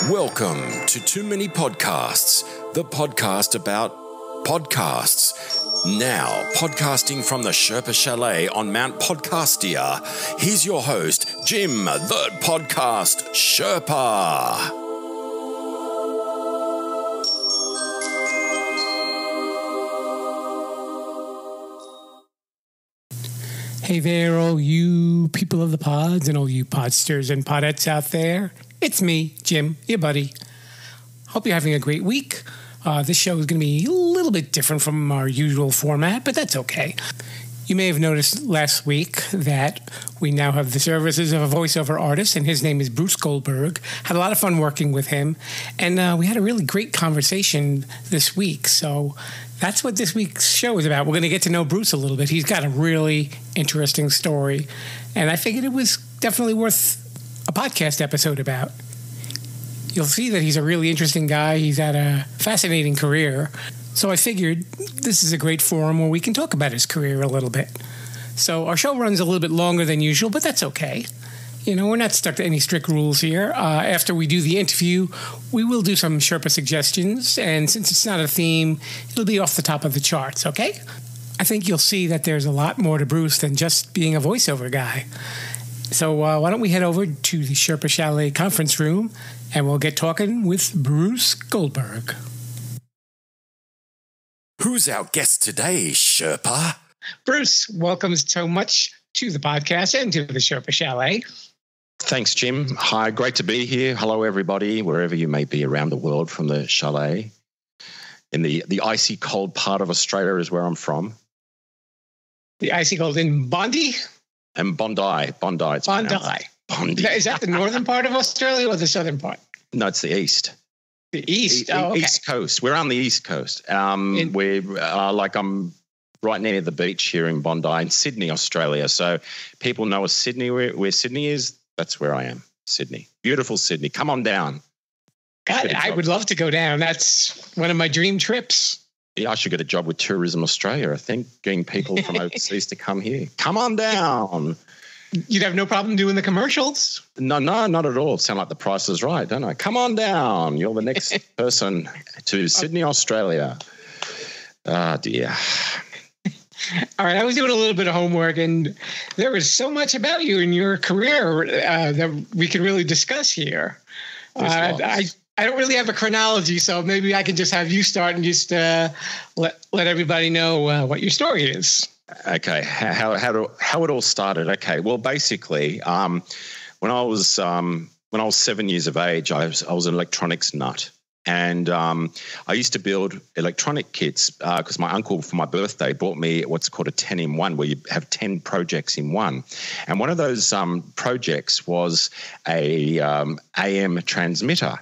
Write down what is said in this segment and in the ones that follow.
Welcome to Too Many Podcasts, the podcast about podcasts. Now, podcasting from the Sherpa Chalet on Mount Podcastia, here's your host, Jim, the Podcast Sherpa. Hey there, all you people of the pods and all you podsters and podettes out there. It's me, Jim, your buddy. Hope you're having a great week. This show is going to be a little bit different from our usual format, but that's okay. You may have noticed last week that we now have the services of a voiceover artist, and his name is Bruce Goldberg. Had a lot of fun working with him, and we had a really great conversation this week, so that's what this week's show is about. We're going to get to know Bruce a little bit. He's got a really interesting story, and I figured it was definitely worth a podcast episode about. You'll see that he's a really interesting guy. He's had a fascinating career. So I figured this is a great forum where we can talk about his career a little bit. So our show runs a little bit longer than usual, but that's okay. You know, we're not stuck to any strict rules here. After we do the interview, we will do some Sherpa suggestions. And since it's not a theme, it'll be off the top of the charts, okay? I think you'll see that there's a lot more to Bruce than just being a voiceover guy. So why don't we head over to the Sherpa Chalet conference room, and we'll get talking with Bruce Goldberg. Who's our guest today, Sherpa? Bruce, welcome so much to the podcast and to the Sherpa Chalet. Thanks, Jim. Hi, great to be here. Hello, everybody, wherever you may be around the world from the chalet. In the icy cold part of Australia is where I'm from. The icy cold in Bondi? And Bondi. It's Bondi. Is that the northern part of Australia or the southern part? No, it's the east. The east? Okay. East Coast. We're on the East Coast. We're I'm right near the beach here in Bondi in Sydney, Australia. So people know us Sydney, where Sydney is. That's where I am, Sydney. Beautiful Sydney. Come on down. God, I would love to go down. That's one of my dream trips. Yeah, I should get a job with Tourism Australia, I think, getting people from overseas to come here. Come on down. You'd have no problem doing the commercials? No, not at all. Sound like The Price is Right, don't I? Come on down. You're the next person to Sydney, Australia. Ah, dear. All right, I was doing a little bit of homework, and there was so much about you and your career that we could really discuss here. I don't really have a chronology, so maybe I can just have you start and just let everybody know what your story is. Okay, how it all started. Okay, well, basically, when I was 7 years of age, I was an electronics nut. And I used to build electronic kits because my uncle, for my birthday, bought me what's called a 10-in-1, where you have 10 projects in one. And one of those projects was a AM transmitter.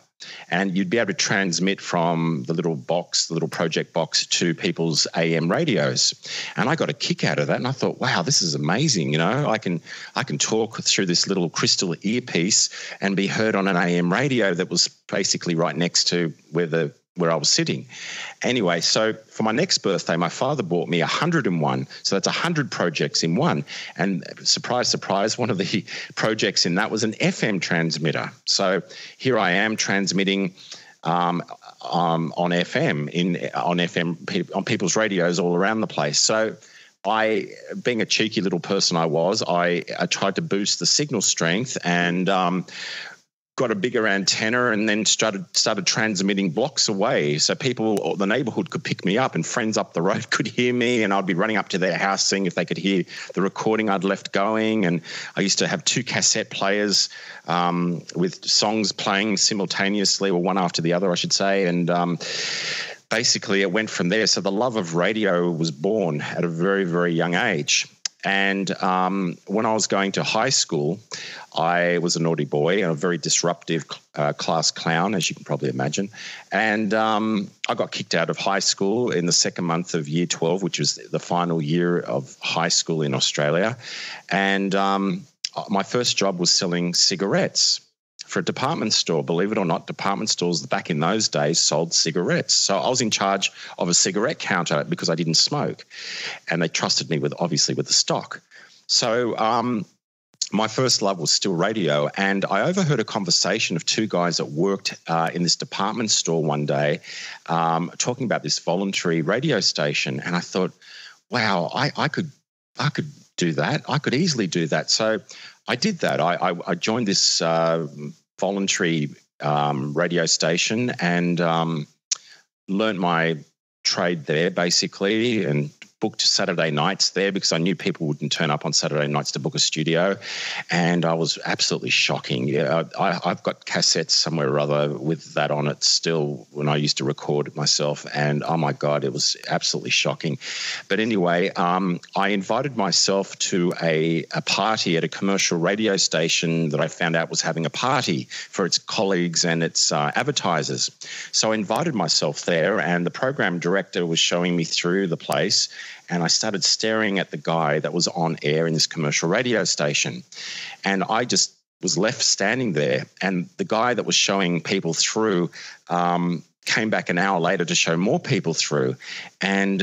And you'd be able to transmit from the little project box to people's AM radios. And I got a kick out of that. And I thought, wow, this is amazing. You know, I can talk through this little crystal earpiece and be heard on an AM radio that was basically right next to where I was sitting. Anyway, so for my next birthday, my father bought me 101. So that's 100 projects in one. And surprise, surprise, one of the projects in that was an FM transmitter. So here I am transmitting on FM on people's radios all around the place. So I, being a cheeky little person I tried to boost the signal strength and got a bigger antenna and then started transmitting blocks away. So people, the neighborhood could pick me up and friends up the road could hear me, and I'd be running up to their house seeing if they could hear the recording I'd left going. And I used to have 2 cassette players with songs playing simultaneously, or one after the other, I should say. And basically it went from there. So the love of radio was born at a very, very young age. And when I was going to high school, I was a naughty boy and a very disruptive class clown, as you can probably imagine. And I got kicked out of high school in the second month of year 12, which was the final year of high school in Australia. And my first job was selling cigarettes for a department store. Believe it or not, department stores back in those days sold cigarettes. So I was in charge of a cigarette counter because I didn't smoke, and they trusted me with the stock. So my first love was still radio, and I overheard a conversation of two guys that worked in this department store one day talking about this voluntary radio station, and I thought, wow, I could do that. I could easily do that. So I did that. I joined this voluntary radio station and learnt my trade there, basically, and booked Saturday nights there because I knew people wouldn't turn up on Saturday nights to book a studio, and I was absolutely shocking. Yeah, I've got cassettes somewhere or other with that on it still when I used to record it myself, and oh my God, it was absolutely shocking. But anyway, I invited myself to a party at a commercial radio station that I found out was having a party for its colleagues and its advertisers. So I invited myself there, and the program director was showing me through the place, and I started staring at the guy that was on air in this commercial radio station. And I just was left standing there. And the guy that was showing people through came back an hour later to show more people through. And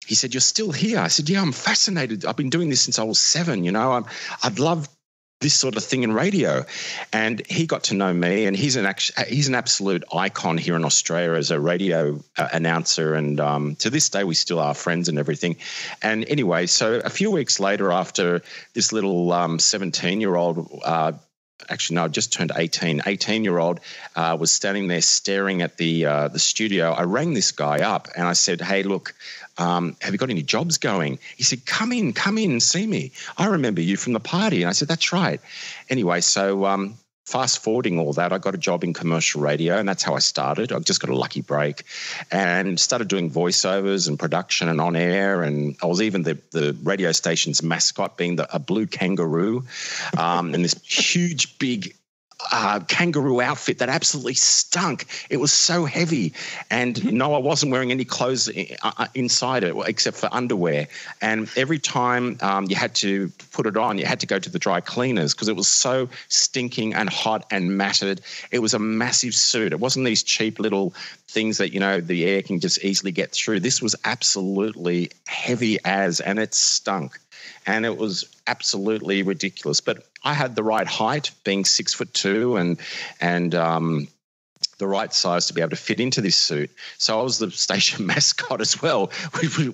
he said, "You're still here?" I said, "Yeah, I'm fascinated. I've been doing this since I was 7, I'd love this sort of thing in radio." And he got to know me, and he's an absolute icon here in Australia as a radio announcer, and to this day we still are friends and everything. And anyway, so a few weeks later, after this little 17-year-old actually, no, just turned 18-year-old was standing there staring at the studio, I rang this guy up and I said, "Hey, look, have you got any jobs going?" He said, come in and see me. I remember you from the party." And I said, "That's right." Anyway, so fast forwarding all that, I got a job in commercial radio, and that's how I started. I just got a lucky break and started doing voiceovers and production and on air. And I was even the radio station's mascot, being a blue kangaroo and this huge, big kangaroo outfit that absolutely stunk. It was so heavy. And no, I wasn't wearing any clothes inside it except for underwear. And every time you had to put it on, you had to go to the dry cleaners because it was so stinking and hot and matted. It was a massive suit. It wasn't these cheap little things that, the air can just easily get through. This was absolutely heavy and it stunk. And it was absolutely ridiculous. But I had the right height, being 6'2", and the right size to be able to fit into this suit. So I was the station mascot as well,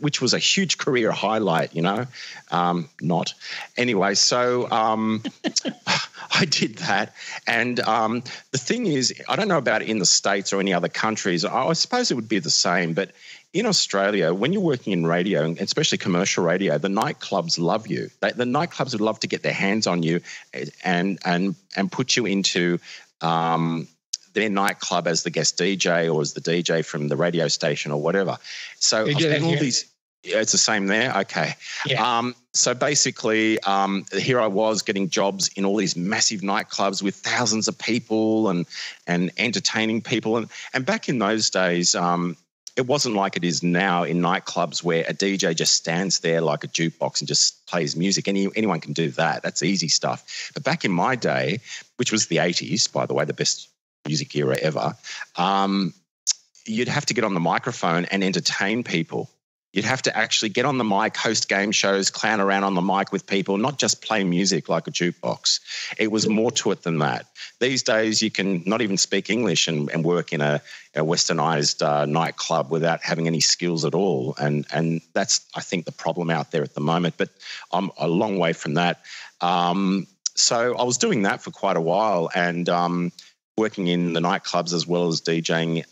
which was a huge career highlight, not. Anyway, so I did that. And the thing is, I don't know about it in the States or any other countries. I suppose it would be the same, but in Australia, when you're working in radio, and especially commercial radio, the nightclubs love you. The nightclubs would love to get their hands on you and put you into their nightclub as the guest DJ or as the DJ from the radio station or whatever. So it's the same there? Okay. Yeah. So basically, here I was getting jobs in all these massive nightclubs with thousands of people and entertaining people. And back in those days, it wasn't like it is now in nightclubs where a DJ just stands there like a jukebox and just plays music. Anyone can do that. That's easy stuff. But back in my day, which was the 80s, by the way, the best music era ever, you'd have to get on the microphone and entertain people. You'd have to actually get on the mic, host game shows, clown around on the mic with people, not just play music like a jukebox. It was more to it than that. These days, you can not even speak English and work in a westernized nightclub without having any skills at all. And that's, I think, the problem out there at the moment. But I'm a long way from that. So I was doing that for quite a while and working in the nightclubs as well as DJing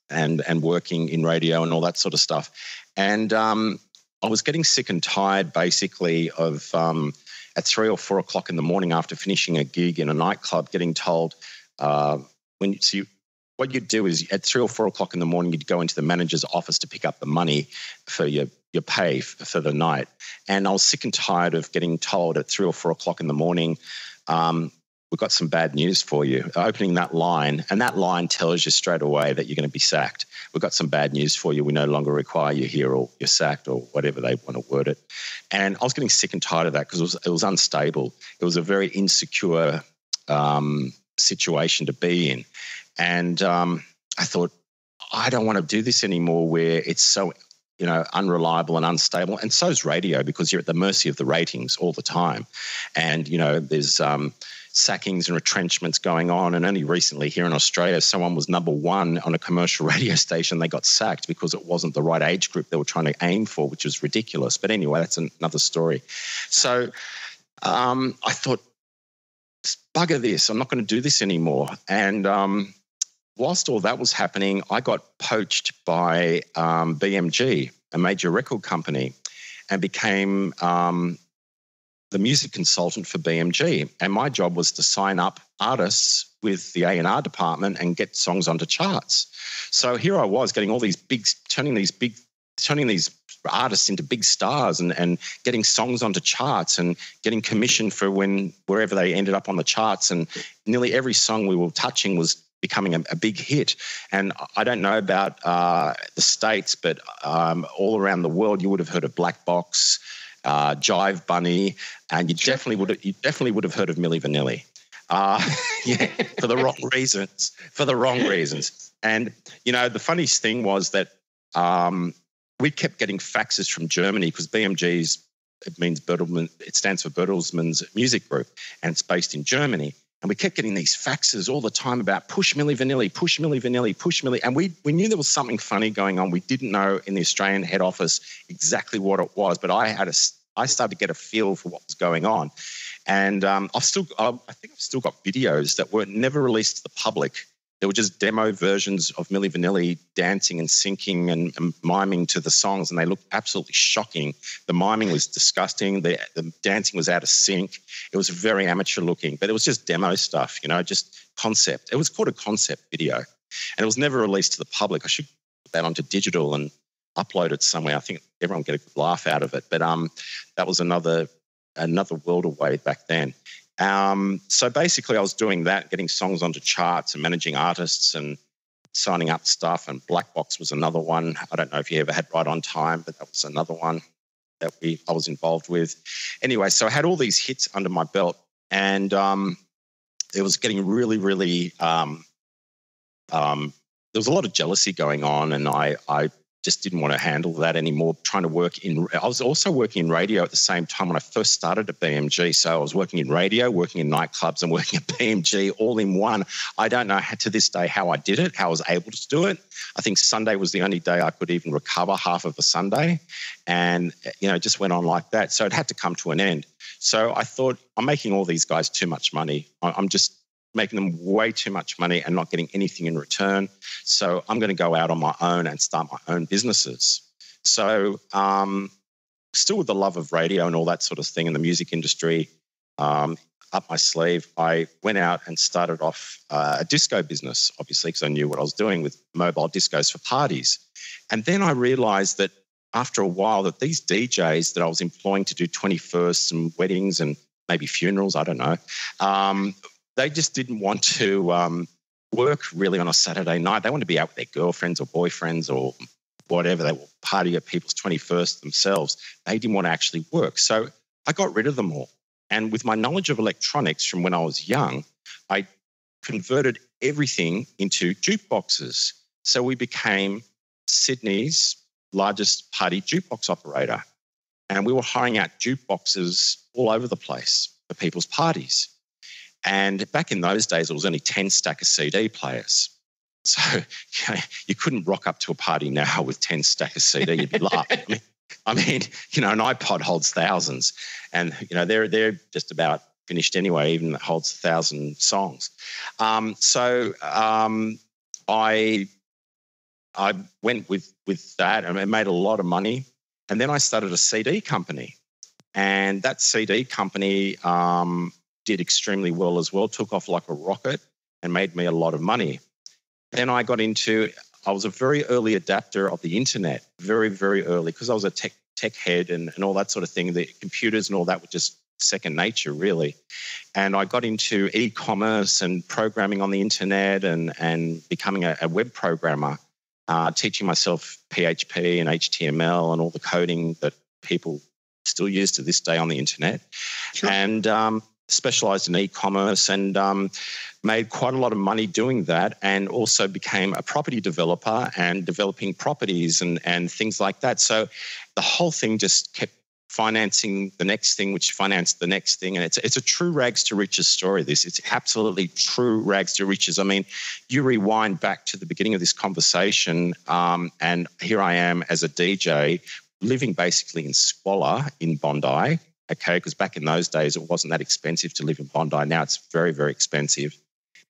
and working in radio and all that sort of stuff. And I was getting sick and tired basically of at 3 or 4 o'clock in the morning after finishing a gig in a nightclub getting told what you'd do is at 3 or 4 o'clock in the morning, you'd go into the manager's office to pick up the money for your pay for the night. And I was sick and tired of getting told at 3 or 4 o'clock in the morning, we've got some bad news for you. Opening that line, and that line tells you straight away that you're going to be sacked. We've got some bad news for you. We no longer require you here, or you're sacked, or whatever they want to word it. And I was getting sick and tired of that because it was unstable. It was a very insecure situation to be in. And I thought, I don't want to do this anymore where it's so unreliable and unstable. And so's radio, because you're at the mercy of the ratings all the time. And, there's sackings and retrenchments going on. And only recently here in Australia, someone was number one on a commercial radio station. They got sacked because it wasn't the right age group they were trying to aim for, which was ridiculous. But anyway, that's another story. So I thought, bugger this, I'm not going to do this anymore. And whilst all that was happening, I got poached by BMG, a major record company, and became the music consultant for BMG. And my job was to sign up artists with the A&R department and get songs onto charts. So here I was getting all these turning these artists into big stars and getting songs onto charts and getting commission for wherever they ended up on the charts. And nearly every song we were touching was becoming a big hit. And I don't know about the States, but all around the world, you would have heard of Black Box, Jive Bunny, and you definitely would have heard of Milli Vanilli. For the wrong reasons. And, the funniest thing was that we kept getting faxes from Germany, because BMG's, it stands for Bertelsmann's Music Group, and it's based in Germany. And we kept getting these faxes all the time about push Milli Vanilli, push Milli Vanilli, push Milli. And we knew there was something funny going on. We didn't know in the Australian head office exactly what it was, but I started to get a feel for what was going on. And I think I've still got videos that were never released to the public. They were just demo versions of Milli Vanilli dancing and syncing and miming to the songs, and they looked absolutely shocking. The miming was disgusting. The dancing was out of sync. It was very amateur looking, but it was just demo stuff, just concept. It was called a concept video, and it was never released to the public. I should put that onto digital and upload it somewhere. I think everyone would get a good laugh out of it, but that was another world away back then. So basically I was doing that, getting songs onto charts and managing artists and signing up stuff. And Black Box was another one. I don't know if you ever had Right on Time, but that was another one that I was involved with. Anyway, so I had all these hits under my belt, and it was getting really, really, there was a lot of jealousy going on, and I just didn't want to handle that anymore. I was also working in radio at the same time when I first started at BMG. So I was working in radio, working in nightclubs, and working at BMG all in one. I don't know to this day how I did it, how I was able to do it. I think Sunday was the only day I could even recover half of a Sunday, and it just went on like that. So it had to come to an end. So I thought, I'm making all these guys too much money. I'm just making them way too much money and not getting anything in return. So I'm going to go out on my own and start my own businesses. So still with the love of radio and all that sort of thing in the music industry up my sleeve, I went out and started off a disco business, obviously, because I knew what I was doing with mobile discos for parties. And then I realized that after a while that these DJs that I was employing to do 21sts and weddings and maybe funerals, I don't know, they just didn't want to work really on a Saturday night. They wanted to be out with their girlfriends or boyfriends or whatever. They will party at people's 21st themselves. They didn't want to actually work. So I got rid of them all. And with my knowledge of electronics from when I was young, I converted everything into jukeboxes. So we became Sydney's largest party jukebox operator. And we were hiring out jukeboxes all over the place for people's parties. And back in those days, it was only 10 stack of CD players. So you couldn't rock up to a party now with 10 stack of CD. You'd be laughing. I mean, an iPod holds thousands, and they're just about finished anyway. Even it holds 1,000 songs. So I went with that, and I made a lot of money. And then I started a CD company, and that CD company did extremely well as well, took off like a rocket and made me a lot of money. Then I was a very early adapter of the internet, very, very early, because I was a tech head and all that sort of thing. The computers and all that were just second nature, really. And I got into e-commerce and programming on the internet and becoming a web programmer, teaching myself PHP and HTML and all the coding that people still use to this day on the internet. Sure. And specialized in e-commerce and made quite a lot of money doing that, and also became a property developer and developing properties and things like that. So the whole thing just kept financing the next thing, which financed the next thing. And it's a true rags to riches story, this. It's absolutely true rags to riches. I mean, you rewind back to the beginning of this conversation, and here I am as a DJ living basically in squalor in Bondi, okay, because back in those days it wasn't that expensive to live in Bondi. Now it's very, very expensive.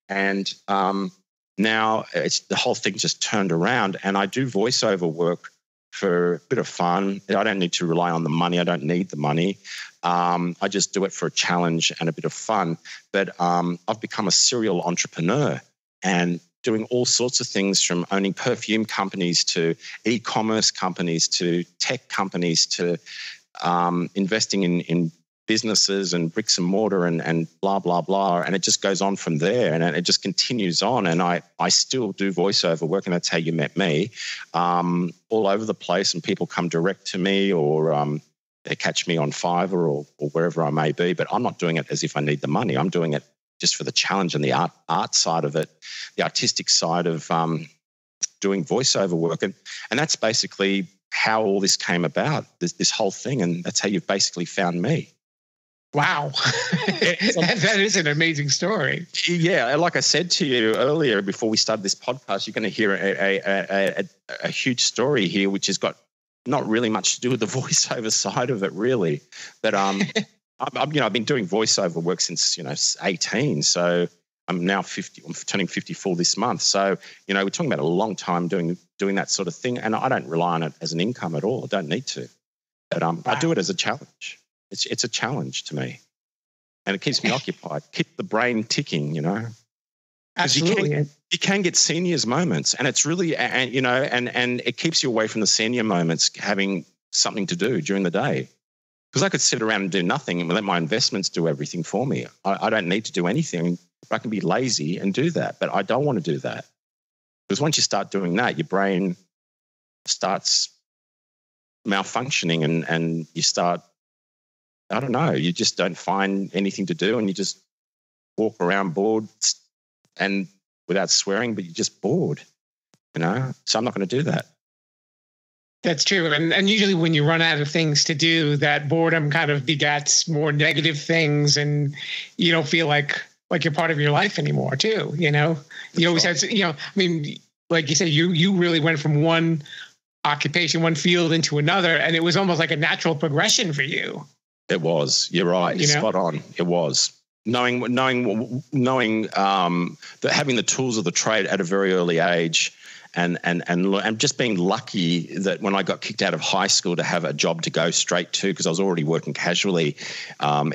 And now the whole thing just turned around, and I do voiceover work for a bit of fun. I don't need to rely on the money. I don't need the money. I just do it for a challenge and a bit of fun. But I've become a serial entrepreneur and doing all sorts of things, from owning perfume companies to e-commerce companies to tech companies to investing in businesses and bricks and mortar and blah, blah, blah. And it just goes on from there, and it just continues on. And I still do voiceover work, and that's how you met me, all over the place. And people come direct to me, or they catch me on Fiverr or wherever I may be. But I'm not doing it as if I need the money. I'm doing it just for the challenge and the art side of it, the artistic side of doing voiceover work. And that's basically how all this came about, this whole thing. And that's how you've basically found me. Wow. That is an amazing story. Yeah. Like I said to you earlier, before we started this podcast, you're going to hear a huge story here, which has got not really much to do with the voiceover side of it, really. But I've been doing voiceover work since 18. So I'm now 50. I'm turning 54 this month. So we're talking about a long time doing that sort of thing, and I don't rely on it as an income at all. I don't need to. But wow. I do it as a challenge. It's a challenge to me, and it keeps me occupied, keep the brain ticking, Absolutely. You can get seniors moments, and it's really, and it keeps you away from the senior moments, having something to do during the day. Because I could sit around and do nothing and let my investments do everything for me. I don't need to do anything. I can be lazy and do that, but I don't want to do that. Because once you start doing that, your brain starts malfunctioning and you start, I don't know, you just don't find anything to do, and you just walk around bored and without swearing, but you're just bored, So I'm not going to do that. That's true. And usually when you run out of things to do, that boredom kind of begets more negative things, and you don't feel like you're part of your life anymore too, You always have to, like you said, you really went from one occupation, one field into another, and it was almost like a natural progression for you. It was. You're right. Spot on. It was. Knowing that having the tools of the trade at a very early age, and just being lucky that when I got kicked out of high school to have a job to go straight to, because I was already working casually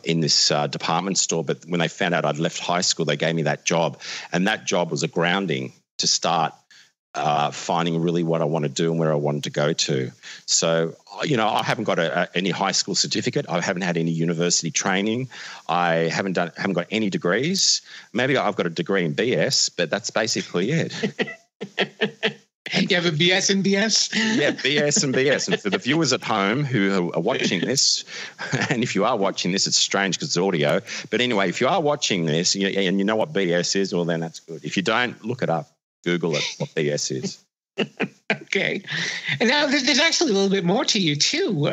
in this department store. But when they found out I'd left high school, they gave me that job, and that job was a grounding to start finding really what I want to do and where I wanted to go to. So, I haven't got any high school certificate. I haven't had any university training. I haven't got any degrees. Maybe I've got a degree in BS, but that's basically it. You have a BS in BS? Yeah, BS and BS. And for the viewers at home who are watching this, and if you are watching this, it's strange because it's audio. But anyway, if you are watching this and you know what BS is, well, then that's good. If you don't, look it up. Google it, what BS is. Okay. And now there's actually a little bit more to you, too.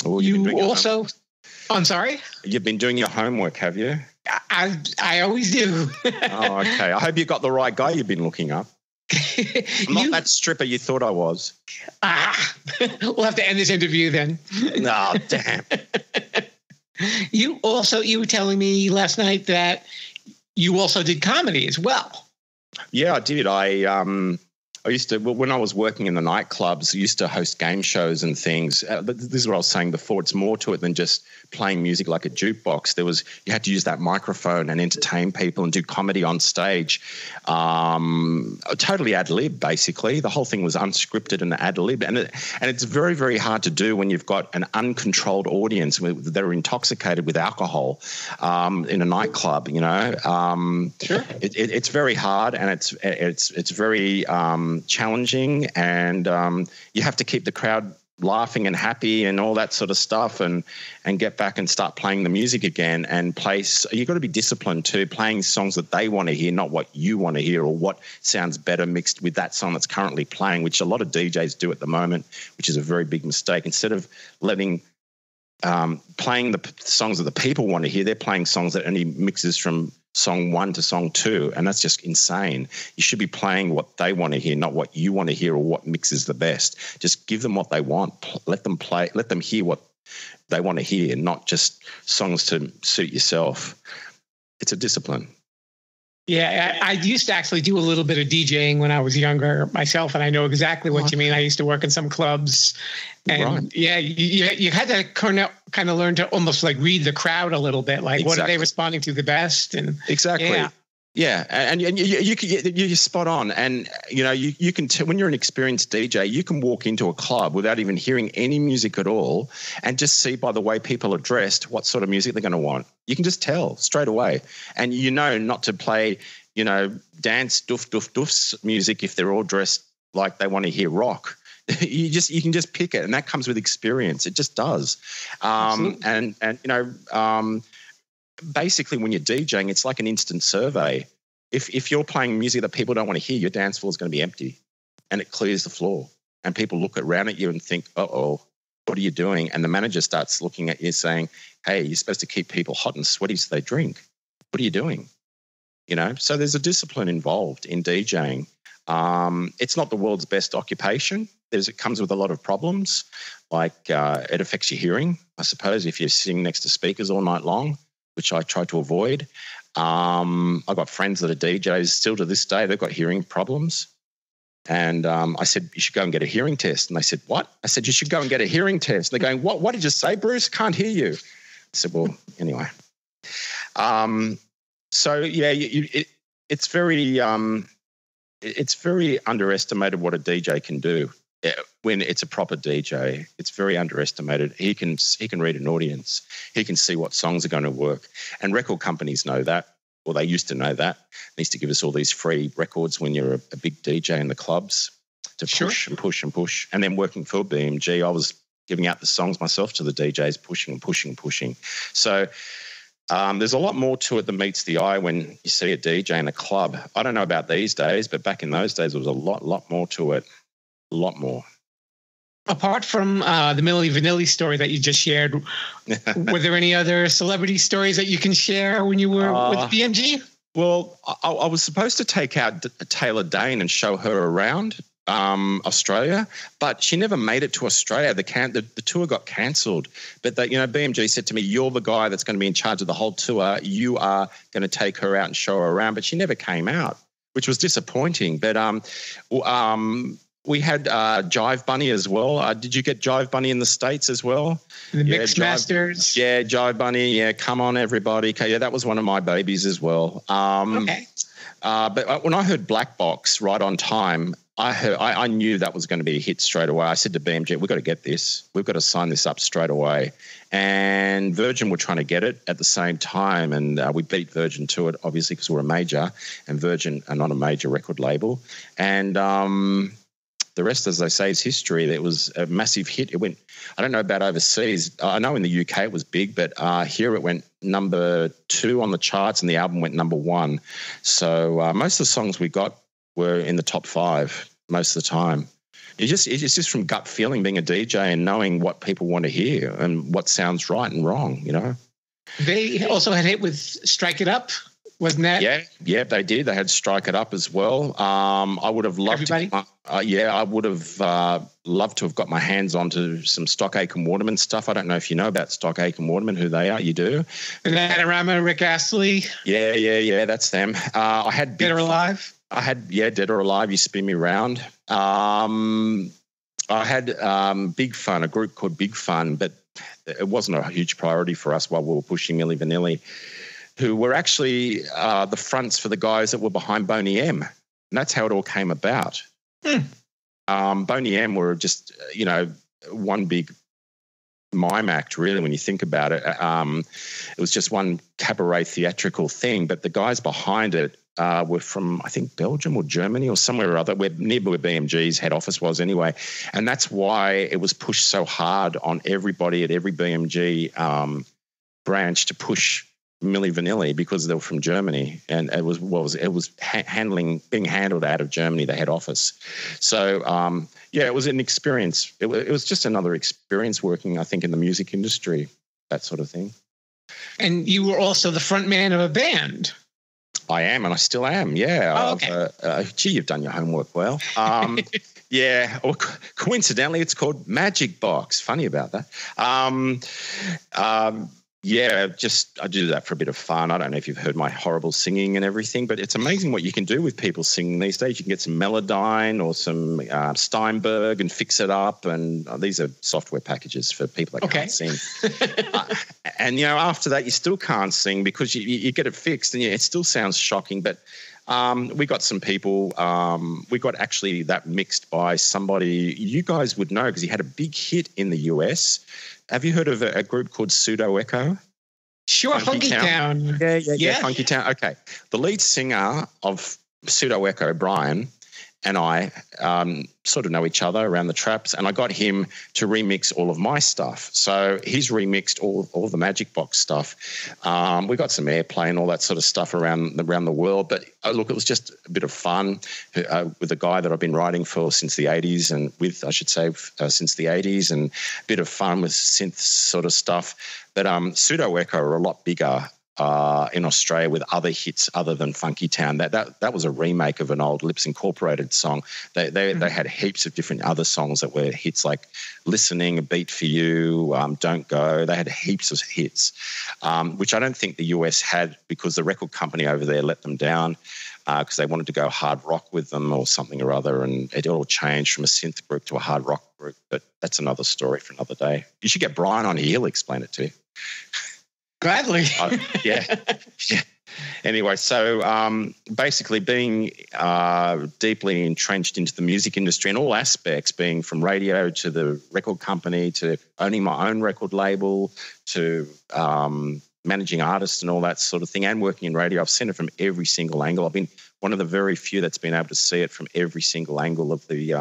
You also... I'm sorry? You've been doing your homework, have you? I always do. Oh, okay. I hope you got the right guy you've been looking up. I'm not that stripper you thought I was. We'll have to end this interview then. No, damn. You were telling me last night that you also did comedy as well. Yeah, I did. I used to, when I was working in the nightclubs, I used to host game shows and things. But this is what I was saying before. It's more to it than just playing music like a jukebox. You had to use that microphone and entertain people and do comedy on stage. Totally ad lib, basically. The whole thing was unscripted and ad lib. And it's very, very hard to do when you've got an uncontrolled audience that are intoxicated with alcohol in a nightclub. Sure. It's very hard, and it's very challenging, and you have to keep the crowd laughing and happy and all that sort of stuff, and get back and start playing the music again and play. You've got to be disciplined too, playing songs that they want to hear, not what you want to hear or what sounds better mixed with that song that's currently playing, which a lot of DJs do at the moment, which is a very big mistake. Instead of letting playing the songs that the people want to hear, they're playing songs that only mixes from song 1 to song 2, and that's just insane. You should be playing what they want to hear, not what you want to hear or what mixes the best. Just give them what they want. Let them play. Let them hear what they want to hear, not just songs to suit yourself. It's a discipline. Yeah, I used to actually do a little bit of DJing when I was younger myself, and I know exactly what you mean. I used to work in some clubs, and you had to kind of learn to almost like read the crowd a little bit, like what are they responding to the best, and and you're spot on. And you can when you're an experienced DJ, you can walk into a club without even hearing any music at all, and just see by the way people are dressed what sort of music they're going to want. You can just tell straight away, and not to play dance doofs music if they're all dressed like they want to hear rock. You can just pick it, and that comes with experience. It just does. Basically, when you're DJing, it's like an instant survey. If you're playing music that people don't want to hear, your dance floor is going to be empty, and it clears the floor. And people look around at you and think, "Uh-oh, what are you doing?" And the manager starts looking at you, saying, "Hey, you're supposed to keep people hot and sweaty so they drink. What are you doing?" So there's a discipline involved in DJing. It's not the world's best occupation. It comes with a lot of problems, like it affects your hearing, I suppose, if you're sitting next to speakers all night long, which I try to avoid. I've got friends that are DJs still to this day. They've got hearing problems. And I said, you should go and get a hearing test. And they said, what? I said, you should go and get a hearing test. And they're going, what did you say, Bruce? Can't hear you. I said, well, anyway. It's very underestimated what a DJ can do. When it's a proper DJ, it's very underestimated. He can read an audience. He can see what songs are going to work. And record companies know that, or they used to know that. They used to give us all these free records when you're a big DJ in the clubs to push and push and push. And then working for BMG, I was giving out the songs myself to the DJs, pushing and pushing and pushing. So there's a lot more to it than meets the eye when you see a DJ in a club. I don't know about these days, but back in those days, there was a lot more to it. A lot more. Apart from the Milli Vanilli story that you just shared, were there any other celebrity stories that you can share when you were with BMG? Well, I was supposed to take out Taylor Dane and show her around Australia, but she never made it to Australia. The tour got cancelled. But BMG said to me, "You're the guy that's going to be in charge of the whole tour. You are going to take her out and show her around." But she never came out, which was disappointing. But we had Jive Bunny as well. Did you get Jive Bunny in the States as well? The Mixed Masters. Yeah, Jive Bunny. Yeah, come on, everybody. Yeah, that was one of my babies as well. Okay. But when I heard Black Box right on time, I knew that was going to be a hit straight away. I said to BMG, we've got to get this. We've got to sign this up straight away. And Virgin were trying to get it at the same time, and we beat Virgin to it, obviously, because we're a major, and Virgin are not a major record label. And the rest, as they say, is history. It was a massive hit. It went, I don't know about overseas. I know in the UK it was big, but here it went number 2 on the charts and the album went number 1. So most of the songs we got were in the top 5 most of the time. It's just from gut feeling, being a DJ and knowing what people want to hear and what sounds right and wrong, They also had hit with Strike It Up. Wasn't that? Yeah, they did. They had Strike It Up as well. I would have loved I would have loved to have got my hands onto some Stock Aitken Waterman stuff. I don't know if you know about Stock Aitken Waterman, who they are. You do? Bananarama, Rick Astley. Yeah, that's them. I had Dead or Alive. I had Dead or Alive. You Spin Me Round. I had Big Fun, a group called Big Fun, but it wasn't a huge priority for us while we were pushing Milli Vanilli, who were actually the fronts for the guys that were behind Boney M. And that's how it all came about. Boney M were just, one big mime act, really, when you think about it. It was just one cabaret theatrical thing, but the guys behind it were from, I think, Belgium or Germany or somewhere or other, near where BMG's head office was anyway. And that's why it was pushed so hard on everybody at every BMG branch to push Milli Vanilli, because they were from Germany, and it was being handled out of Germany, the head office. So it was an experience. It was just another experience working, I think, in the music industry, that sort of thing. And you were also the front man of a band. I am, and I still am. Yeah. Oh, okay. Gee, you've done your homework well. Yeah. Or coincidentally, it's called Magic Box. Funny about that. Yeah, I do that for a bit of fun. I don't know if you've heard my horrible singing and everything, but it's amazing what you can do with people singing these days. You can get some Melodyne or some Steinberg and fix it up, and these are software packages for people that can't sing. And, after that, you still can't sing because you get it fixed, and it still sounds shocking, but we got some people, we got actually that mixed by somebody you guys would know because he had a big hit in the US. Have you heard of a group called Pseudo Echo? Sure, Funky Town. Yeah, Funky Town. Okay. The lead singer of Pseudo Echo, Brian, and I sort of know each other around the traps, and I got him to remix all of my stuff. So he's remixed all the Magic Box stuff. We got some airplay and all that sort of stuff around the world. But look, it was just a bit of fun with a guy that I've been writing for since the 80s, and since the 80s, and a bit of fun with synth sort of stuff. But Pseudo Echo are a lot bigger in Australia with other hits other than Funky Town. That was a remake of an old Lips Incorporated song. They had heaps of different other songs that were hits, like Listening, A Beat for You, Don't Go. They had heaps of hits, which I don't think the US had because the record company over there let them down because they wanted to go hard rock with them or something or other, and it all changed from a synth group to a hard rock group. But that's another story for another day. You should get Brian on here. He'll explain it to you. Gladly. Yeah. Anyway, so basically being deeply entrenched into the music industry in all aspects, being from radio to the record company to owning my own record label to managing artists and all that sort of thing, and working in radio, I've seen it from every single angle. I've been one of the very few that's been able to see it from every single angle of the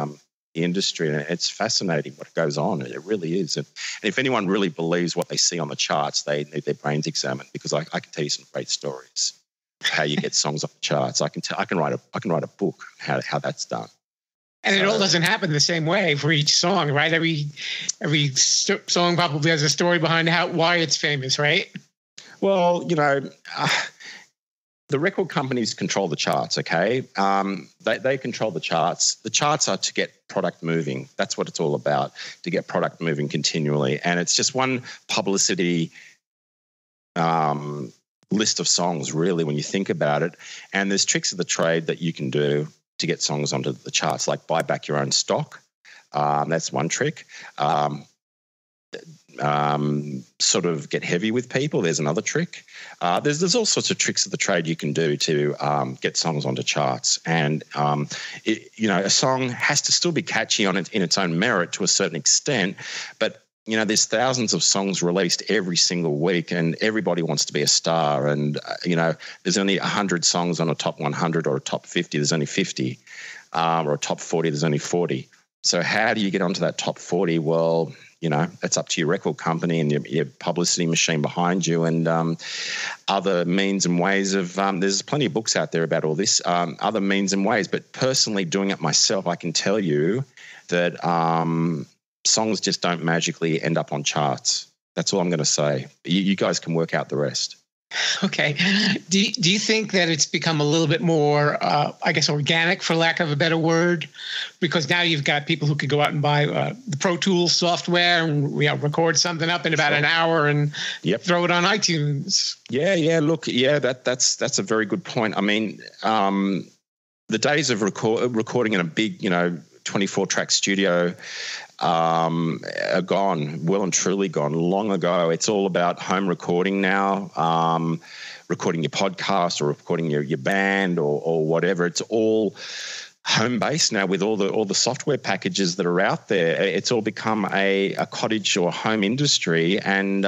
industry, and it's fascinating what goes on. It really is. And if anyone really believes what they see on the charts, they need their brains examined, because I can tell you some great stories of how you get songs off the charts. I can write a book how that's done. And it all doesn't happen the same way for each song, right? Every song probably has a story behind why it's famous, right? Well, the record companies control the charts, okay? They control the charts. The charts are to get product moving. That's what it's all about, to get product moving continually. And it's just one publicity list of songs, really, when you think about it. And there's tricks of the trade that you can do to get songs onto the charts, like buy back your own stock. That's one trick. Sort of get heavy with people. There's another trick. There's all sorts of tricks of the trade you can do to get songs onto charts. And a song has to still be catchy in its own merit to a certain extent. But there's thousands of songs released every single week, and everybody wants to be a star. And there's only 100 songs on a top 100 or a top 50. There's only 50, or a top 40. There's only 40. So how do you get onto that top 40? Well, it's up to your record company and your publicity machine behind you, and other means and ways of there's plenty of books out there about all this, other means and ways. But personally, doing it myself, I can tell you that songs just don't magically end up on charts. That's all I'm going to say. You guys can work out the rest. Okay. Do you think that it's become a little bit more, organic, for lack of a better word? Because now you've got people who could go out and buy the Pro Tools software and record something up in about an hour and throw it on iTunes. Yeah. Look, that's a very good point. I mean, the days of recording in a big, 24-track studio are gone, well and truly gone, long ago. It's all about home recording now, recording your podcast or recording your band or whatever. It's all home-based now with all the software packages that are out there. It's all become a cottage or home industry, and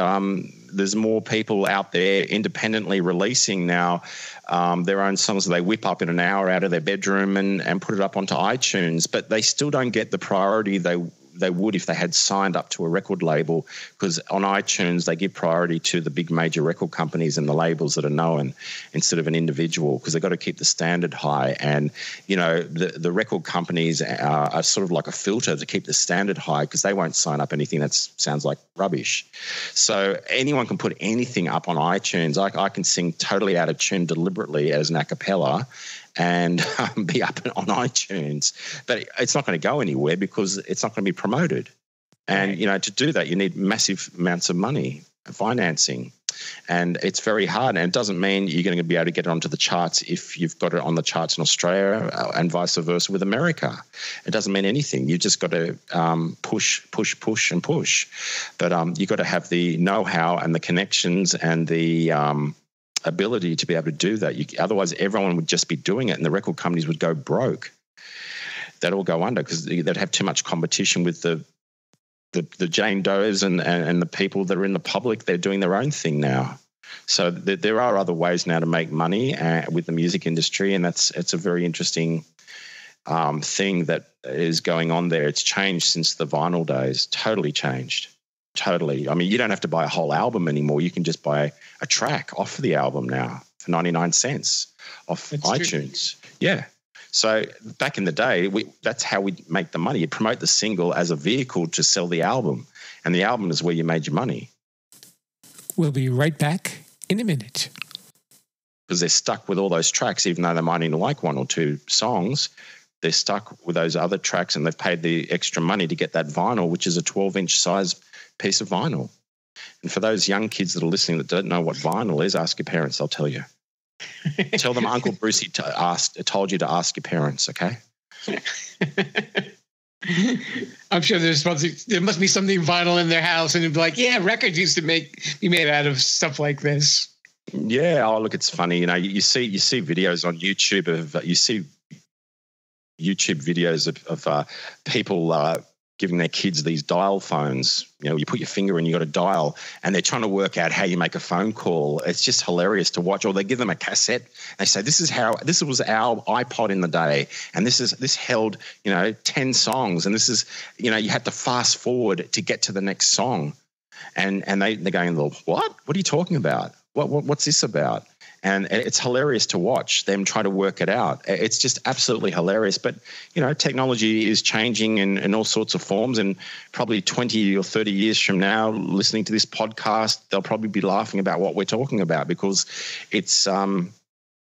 there's more people out there independently releasing now their own songs that they whip up in an hour out of their bedroom and put it up onto iTunes, but they still don't get the priority they would if they had signed up to a record label, because on iTunes they give priority to the big major record companies and the labels that are known instead of an individual, because they've got to keep the standard high. And, you know, the record companies are sort of like a filter to keep the standard high, because they won't sign up anything that sounds like rubbish. So anyone can put anything up on iTunes. I can sing totally out of tune deliberately as an a cappella and be up on iTunes. But it's not going to go anywhere because it's not going to be promoted. And, you know, to do that, you need massive amounts of money, financing. And it's very hard. And it doesn't mean you're going to be able to get it onto the charts if you've got it on the charts in Australia and vice versa with America. It doesn't mean anything. You've just got to push. But you've got to have the know-how and the connections and the ability to be able to do that. Otherwise, everyone would just be doing it and the record companies would go broke. They'd all go under because they'd have too much competition with the Jane Does and the people that are in the public. They're doing their own thing now. So there are other ways now to make money with the music industry, and it's a very interesting thing that is going on there. It's changed since the vinyl days, totally changed. Totally. I mean, you don't have to buy a whole album anymore. You can just buy a track off the album now for 99 cents off iTunes. True. Yeah. So back in the day, that's how we make the money. You promote the single as a vehicle to sell the album, and the album is where you made your money. We'll be right back in a minute. Because they're stuck with all those tracks, even though they might only like one or two songs. They're stuck with those other tracks, and they've paid the extra money to get that vinyl, which is a 12-inch size piece of vinyl. And for those young kids that are listening that don't know what vinyl is, ask your parents, they'll tell you. Tell them Uncle Brucey told you to ask your parents, okay? I'm sure there must be something vinyl in their house, and it'd be like, yeah, records used to be made out of stuff like this. Yeah, oh look, it's funny. You know, you see videos on YouTube of people giving their kids these dial phones. You know, you put your finger in, you got to dial, and they're trying to work out how you make a phone call. It's just hilarious to watch. Or they give them a cassette. They say, this was our iPod in the day, and this held, 10 songs, and this is, you had to fast forward to get to the next song. And they're going, well, what? What are you talking about? What's this about? And it's hilarious to watch them try to work it out. It's just absolutely hilarious. But, technology is changing in all sorts of forms. And probably 20 or 30 years from now, listening to this podcast, they'll probably be laughing about what we're talking about, because it's going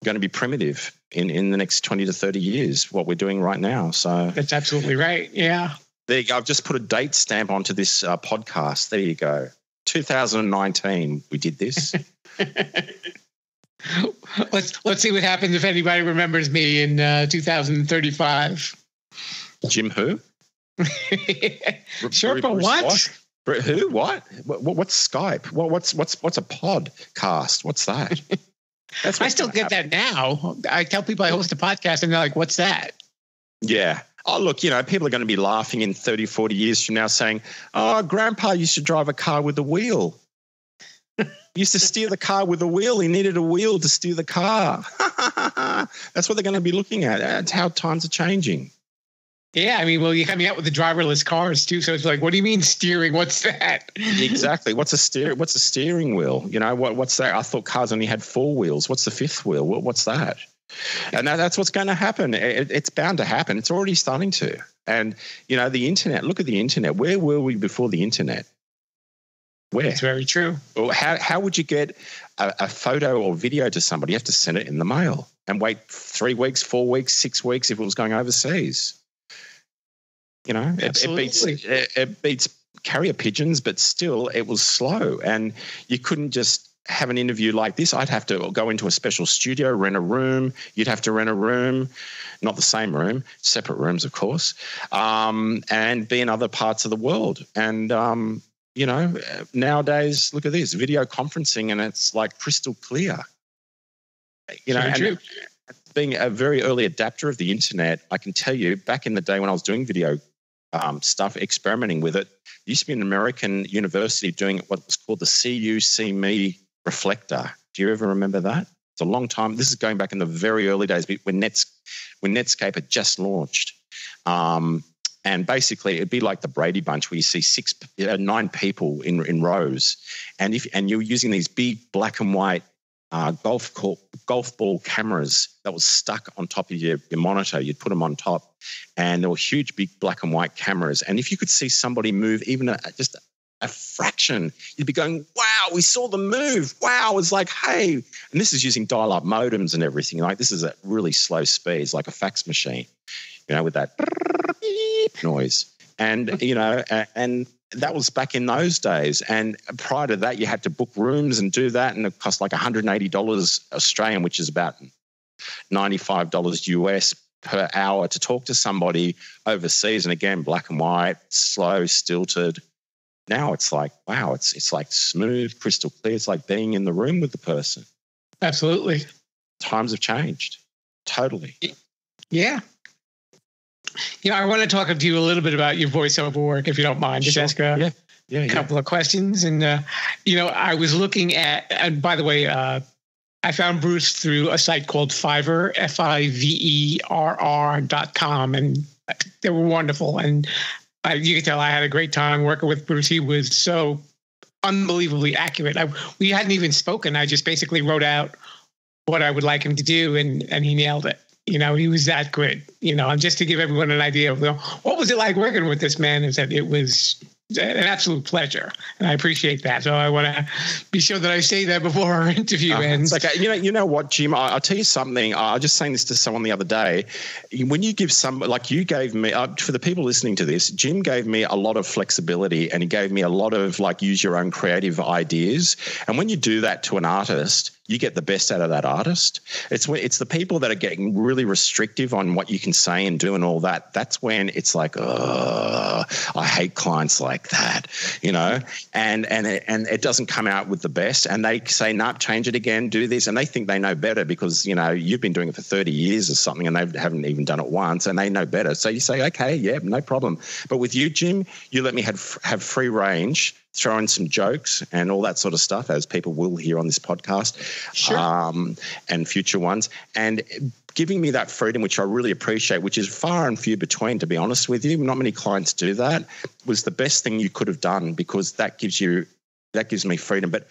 to be primitive in the next 20 to 30 years, what we're doing right now. So that's absolutely right. Yeah. There you go. I've just put a date stamp onto this podcast. There you go. 2019, we did this. Let's see what happens if anybody remembers me in 2035. Jim who? Sure, but what? Who? What? What's Skype? What's a podcast? What's that? I still get that now. I tell people I host a podcast, and they're like, "What's that?" Yeah. Oh, look, people are going to be laughing in 30, 40 years from now saying, "Oh, Grandpa used to drive a car with a wheel. He used to steer the car with a wheel. He needed a wheel to steer the car." That's what they're going to be looking at. That's how times are changing. Yeah, you're coming out with the driverless cars too. So it's like, what do you mean steering? What's that? Exactly. What's a steering wheel? What's that? I thought cars only had four wheels. What's the fifth wheel? What's that? And that's what's going to happen. It's bound to happen. It's already starting to. And, the internet, look at the internet. Where were we before the internet? Where? It's very true. Well, how would you get a photo or video to somebody? You have to send it in the mail and wait 3 weeks, 4 weeks, 6 weeks if it was going overseas. It beats carrier pigeons, but still it was slow. And you couldn't just have an interview like this. I'd have to go into a special studio, rent a room. You'd have to rent a room, not the same room, separate rooms, of course, and be in other parts of the world. And, nowadays, look at this, video conferencing, and it's like crystal clear. Being a very early adapter of the internet, I can tell you, back in the day when I was doing video stuff, experimenting with it. There used to be an American university doing what was called the See You, See Me reflector. Do you ever remember that? It's a long time. This is going back in the very early days when Netscape had just launched. And basically, it'd be like the Brady Bunch, where you see 9 people in rows, and you're using these big black and white golf ball cameras that was stuck on top of your monitor. You'd put them on top, and there were huge, big black and white cameras. And if you could see somebody move even just a fraction, you'd be going, "Wow, we saw them move! Wow!" It's like, hey, and this is using dial-up modems and everything. Like, this is at really slow speeds, like a fax machine, with that noise. And and that was back in those days. And prior to that, you had to book rooms and do that, and it cost like $180 Australian, which is about $95 US per hour to talk to somebody overseas. And again, black and white, slow, stilted. Now it's like, wow, it's like smooth, crystal clear. It's like being in the room with the person. Absolutely. Times have changed. Totally. Yeah. I want to talk to you a little bit about your voiceover work, if you don't mind. Just ask a couple of questions. And, I was looking at, and by the way, I found Bruce through a site called Fiverr, FIVERR.com, and they were wonderful. And you can tell I had a great time working with Bruce. He was so unbelievably accurate. We hadn't even spoken. I just basically wrote out what I would like him to do, and he nailed it. He was that good. And just to give everyone an idea of what was it like working with this man, is that it was an absolute pleasure, and I appreciate that. So I want to be sure that I say that before our interview ends. Okay, you know what, Jim? I'll tell you something. I was just saying this to someone the other day. When you give like you gave me, for the people listening to this, Jim gave me a lot of flexibility, and he gave me a lot of use your own creative ideas. And when you do that to an artist, you get the best out of that artist. It's the people that are getting really restrictive on what you can say and do and all that. That's when it's like, I hate clients like that, and it doesn't come out with the best. And they say, "No, change it again, do this," and they think they know better because you've been doing it for 30 years or something, and they haven't even done it once, and they know better. So you say, "Okay, yeah, no problem." But with you, Jim, you let me have free range. Throw in some jokes and all that sort of stuff, as people will hear on this podcast, sure. And future ones, and giving me that freedom, which I really appreciate, which is far and few between, to be honest with you. Not many clients do that. Was the best thing you could have done, because that gives me freedom. But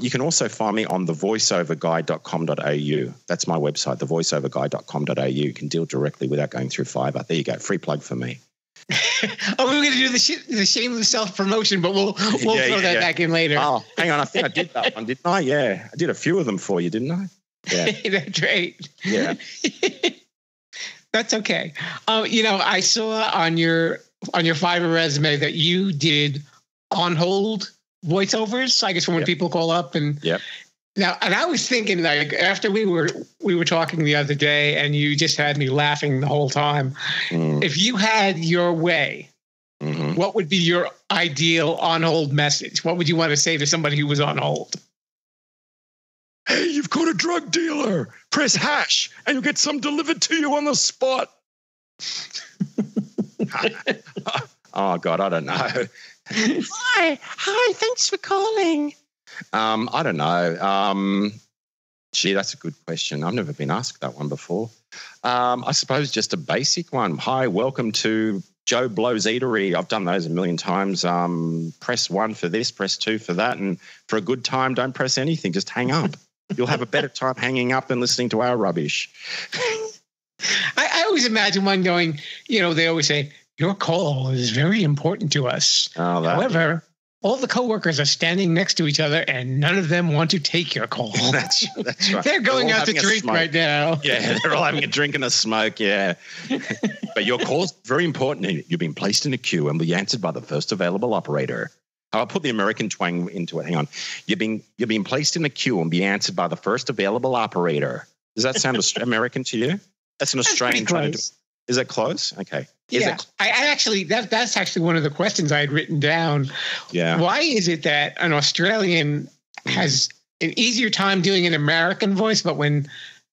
you can also find me on thevoiceoverguy.com.au. That's my website, thevoiceoverguy.com.au. You can deal directly without going through Fiverr. There you go. Free plug for me. We were going to do the shameless self-promotion, but we'll throw that back in later. Oh, hang on. I think I did that one, didn't I? Yeah. I did a few of them for you, didn't I? Yeah. That's right. Yeah. That's okay. I saw on your Fiverr resume that you did on hold voiceovers, I guess, for when people call up. And yep. Now, and I was thinking, like, after we were talking the other day, and you just had me laughing the whole time. If you had your way, what would be your ideal on hold message? What would you want to say to somebody who was on hold? Hey, you've got a drug dealer. Press hash, and you'll get some delivered to you on the spot. Oh God, I don't know. Hi, thanks for calling. I don't know. Gee, that's a good question. I've never been asked that one before. I suppose just a basic one. Hi, welcome to Joe Blow's Eatery. I've done those a million times. Press 1 for this, press 2 for that. And for a good time, don't press anything. Just hang up. You'll have a better time hanging up than listening to our rubbish. I always imagine one going, they always say, your call is very important to us. However, all the coworkers are standing next to each other, and none of them want to take your call. That's right. They're going out to drink right now. Yeah, they're all having a drink and a smoke, yeah. But your call's very important. You've been placed in a queue and will be answered by the first available operator. I'll put the American twang into it. Hang on. You've been placed in a queue and be answered by the first available operator. Does that sound American to you? That's an Australian trying to do. Is that close? Okay. That's actually one of the questions I had written down. Yeah. Why is it that an Australian has an easier time doing an American voice, but when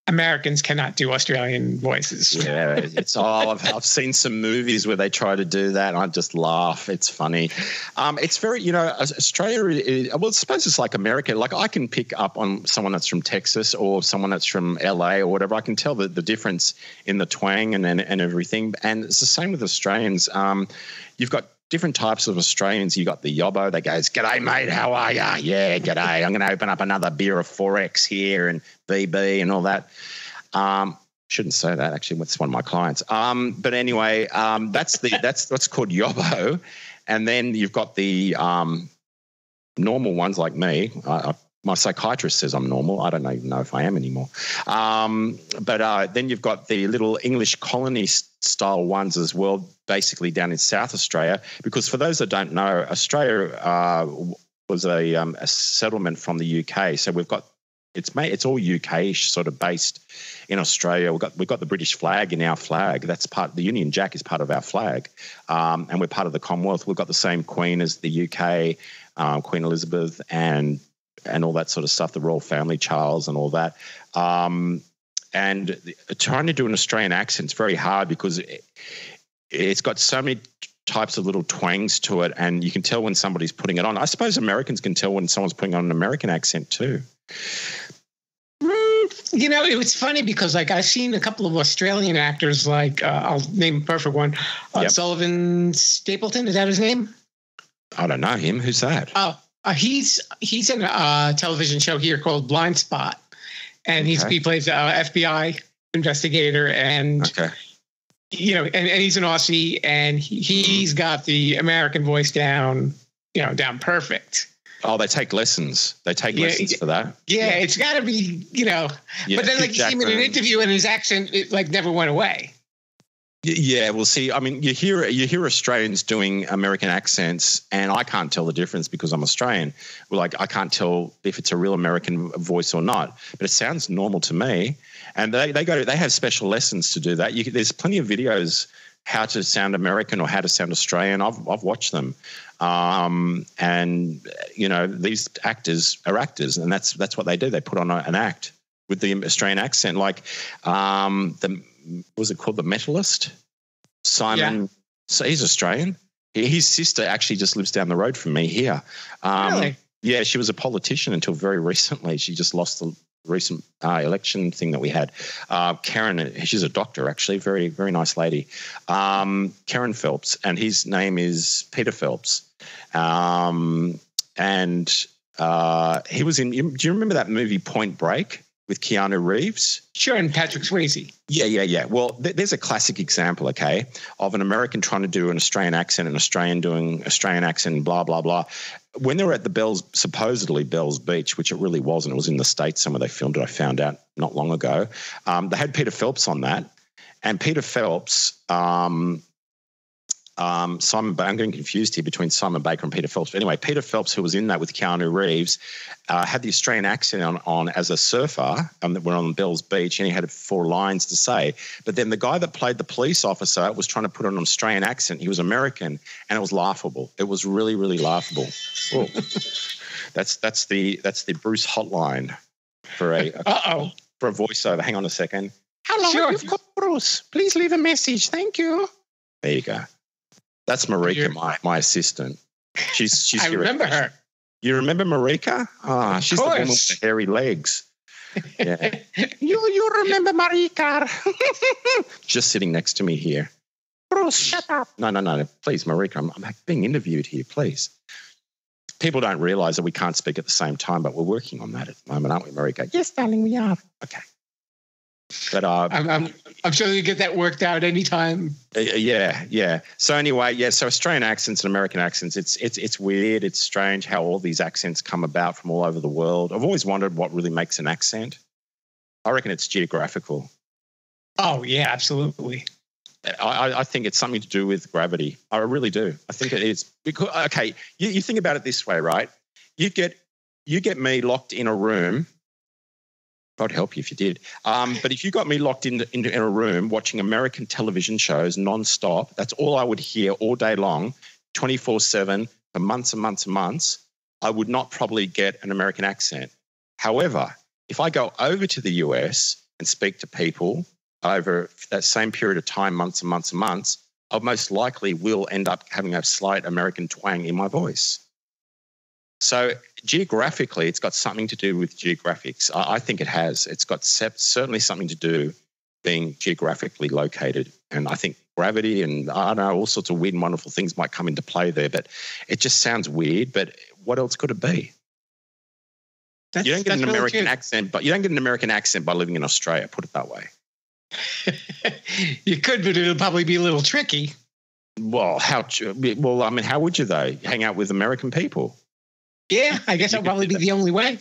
Americans cannot do Australian voices. Yeah, it's I've seen some movies where they try to do that, and I just laugh. It's funny. It's very, Australia. Well, I suppose it's like America. Like I can pick up on someone that's from Texas or someone that's from LA or whatever. I can tell the difference in the twang and everything. And it's the same with Australians. You've got different types of Australians. You got the yobbo that goes, "G'day, mate, how are ya? Yeah, g'day. I'm going to open up another beer of 4X here and VB and all that." Shouldn't say that, actually. It's one of my clients. But anyway, that's what's called yobbo. And then you've got the normal ones like me. My psychiatrist says I'm normal. I don't even know if I am anymore. But then you've got the little English colony style ones as well, basically down in South Australia. Because for those that don't know, Australia was a settlement from the UK. So we've got it's all UK-ish sort of based in Australia. We've got the British flag in our flag. That's the Union Jack is part of our flag, and we're part of the Commonwealth. We've got the same Queen as the UK, Queen Elizabeth, and all that sort of stuff, the royal family, Charles and all that. And trying to do an Australian accent is very hard because it's got so many types of little twangs to it, and you can tell when somebody's putting it on. I suppose Americans can tell when someone's putting on an American accent too. It was funny because like I've seen a couple of Australian actors, like I'll name a perfect one, Sullivan Stapleton. Is that his name? I don't know him. Who's that? He's in a television show here called Blind Spot, and he plays an FBI investigator, and and he's an Aussie, and he's got the American voice down perfect. Oh, they take lessons. They take lessons for that. Yeah, it's got to be, But then, like, you see him in an interview, and his accent never went away. Yeah, well, see, I mean, you hear Australians doing American accents, and I can't tell the difference because I'm Australian. Well, like, I can't tell if it's a real American voice or not, but it sounds normal to me. And they have special lessons to do that. There's plenty of videos how to sound American or how to sound Australian. I've watched them. And these actors are actors, and that's what they do. They put on an act with the Australian accent, like was it called The Metalist? Simon. Yeah. So he's Australian. His sister actually just lives down the road from me here. Really? Yeah, she was a politician until very recently. She just lost the recent election thing that we had. Karen, she's a doctor actually, very, very nice lady. Karen Phelps, and his name is Peter Phelps. And he was in, do you remember that movie Point Break with Keanu Reeves? Sure, and Patrick Swayze. Yeah. Well, there's a classic example, okay, of an American trying to do an Australian accent, an Australian doing Australian accent, blah, blah, blah. When they were at the supposedly Bells Beach, which it really wasn't, it was in the States somewhere they filmed it, I found out not long ago, they had Peter Phelps on that. And Peter Phelps, I'm getting confused here between Simon Baker and Peter Phelps. But anyway, Peter Phelps, who was in that with Keanu Reeves, had the Australian accent on as a surfer, and we're on Bells Beach, and he had 4 lines to say. But then the guy that played the police officer was trying to put on an Australian accent. He was American, and it was laughable. It was really, really laughable. Oh, that's the Bruce hotline for a voiceover. Hang on a second. Hello, sure. You've got Bruce. Please leave a message. Thank you. There you go. That's Marika, my assistant. She's I remember her. You remember Marika? She's the woman with the hairy legs. Yeah. you remember Marika? Just sitting next to me here. Bruce, shut up. No. Please, Marika, I'm being interviewed here, please. People don't realise that we can't speak at the same time, but we're working on that at the moment, aren't we, Marika? Yes, darling, we are. Okay. But I'm sure you get that worked out anytime. Yeah. So anyway, so Australian accents and American accents, it's weird, it's strange how all these accents come about from all over the world. I've always wondered what really makes an accent. I reckon it's geographical. Oh yeah, absolutely. I think it's something to do with gravity. I really do. I think it is because you think about it this way, right? You get me locked in a room. God help you if you did. But if you got me locked in a room watching American television shows nonstop, that's all I would hear all day long, 24/7 for months and months and months, I would not probably get an American accent. However, if I go over to the US and speak to people over that same period of time, months and months and months, I most likely will end up having a slight American twang in my voice. So geographically, it's got something to do with geographics. I think it has. It's got certainly something to do being geographically located. And I think gravity and I don't know, all sorts of weird and wonderful things might come into play there. But it just sounds weird. But what else could it be? You don't get an American accent, but you don't get an American accent by living in Australia, put it that way. You could, but it'll probably be a little tricky. Well, how would you though? Hang out with American people? Yeah, I guess that'll probably be the only way.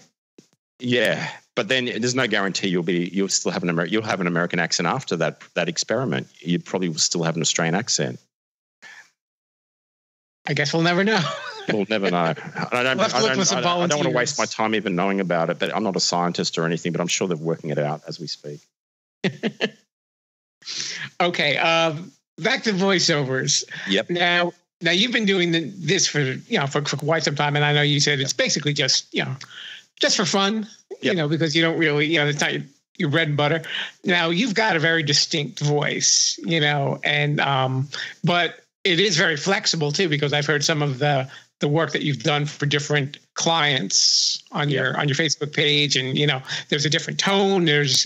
Yeah, but then there's no guarantee you'll still have you'll have an American accent after that experiment. You probably will still have an Australian accent. I guess we'll never know. We'll never know. I don't want to waste my time even knowing about it, but I'm not a scientist or anything, but I'm sure they're working it out as we speak. Okay, back to voiceovers. Yep. Now you've been doing this for quite some time, and I know you said it's basically just for fun, yep. Because you don't really, it's not your bread and butter. Now you've got a very distinct voice, and but it is very flexible too, because I've heard some of the work that you've done for different clients on your Facebook page, and there's a different tone, there's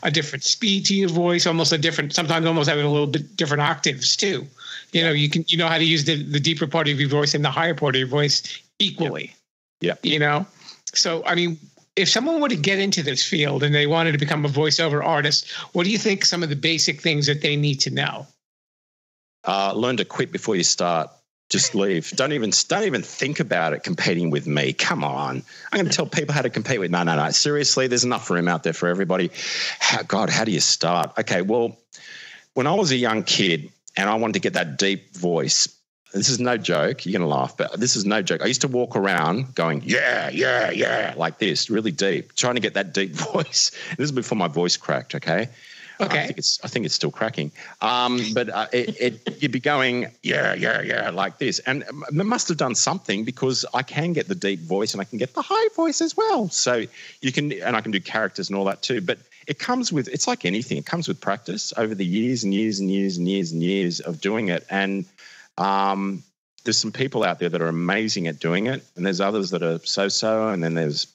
a different speed to your voice, sometimes almost having a little bit different octaves too. You can how to use the deeper part of your voice and the higher part of your voice equally. Yeah. So I mean, if someone were to get into this field and they wanted to become a voiceover artist, what do you think some of the basic things that they need to know? Learn to quit before you start. Just leave. Don't even think about it competing with me. Come on. I'm going to tell people how to compete with. No. Seriously, there's enough room out there for everybody. How do you start? Okay, well, when I was a young kid and I wanted to get that deep voice, this is no joke. You're going to laugh, but this is no joke. I used to walk around going, yeah, like this, really deep, trying to get that deep voice. This is before my voice cracked, okay? Okay. I think it's still cracking. But you'd be going, yeah, like this. And it must have done something, because I can get the deep voice and I can get the high voice as well. So I can do characters and all that too. But it's like anything. It comes with practice over the years and years and years and years and years of doing it. And there's some people out there that are amazing at doing it. And there's others that are so-so. And then there's,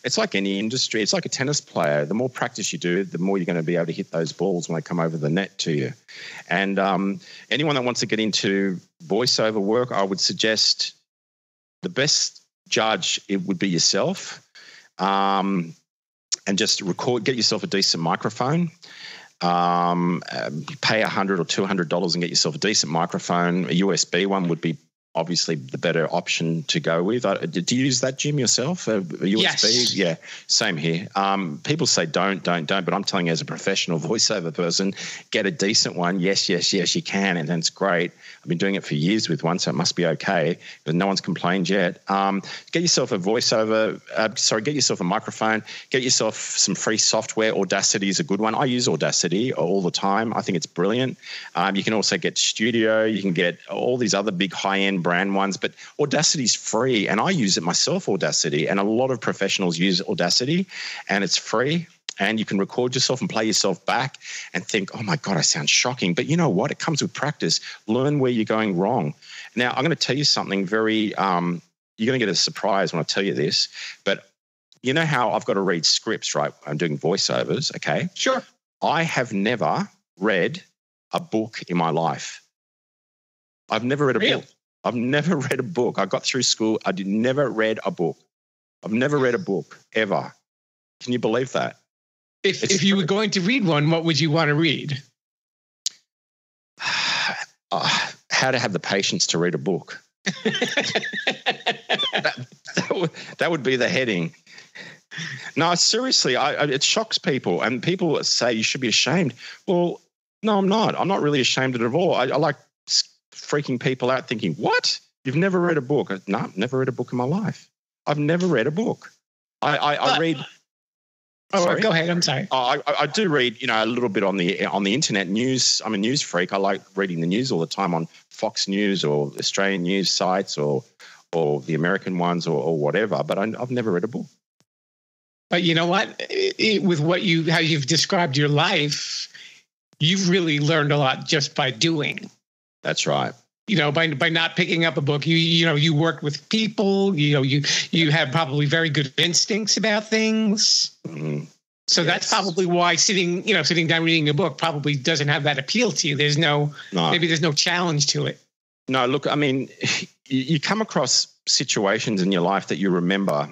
it's like any industry. It's like a tennis player. The more practice you do, the more you're going to be able to hit those balls when they come over the net to you. And anyone that wants to get into voiceover work, I would suggest the best judge, it would be yourself. And just get yourself a decent microphone. Pay $100 or $200 and get yourself a decent microphone. A USB one would be obviously the better option to go with. Do you use that, Jim, yourself? A USB? Yes. Yeah, same here. People say don't, but I'm telling you, as a professional voiceover person, get a decent one. Yes, you can, and that's great. I've been doing it for years with one, so it must be okay, but no one's complained yet. Get yourself a get yourself a microphone, get yourself some free software. Audacity is a good one. I use Audacity all the time. I think it's brilliant. You can also get Studio. You can get all these other big high-end brand ones, but Audacity's free, and I use it myself, Audacity, and a lot of professionals use Audacity, and it's free, and you can record yourself and play yourself back and think, oh my God, I sound shocking. But you know what? It comes with practice. Learn where you're going wrong. Now, I'm going to tell you something very, you're going to get a surprise when I tell you this, but you know how I've got to read scripts, right? I'm doing voiceovers, okay? Sure. I have never read a book in my life. I've never read a book. I've never read a book. I got through school. Never read a book. I've never read a book ever. Can you believe that? If you were going to read one, what would you want to read? How to have the patience to read a book. that would be the heading. No, seriously, it shocks people, and people say you should be ashamed. Well, no, I'm not. I'm not really ashamed of it at all. I like freaking people out thinking, what? You've never read a book? No, I've never read a book in my life. I've never read a book. I read. Oh, go ahead. I'm sorry. I do read, a little bit on the internet news. I'm a news freak. I like reading the news all the time on Fox News or Australian news sites or the American ones or whatever. But I've never read a book. But you know what? With how you've described your life, you've really learned a lot just by doing. That's right. You know, by not picking up a book, you worked with people. You have probably very good instincts about things. Mm-hmm. So that's probably why sitting down reading a book probably doesn't have that appeal to you. Maybe there's no challenge to it. No, look, I mean, you come across situations in your life that you remember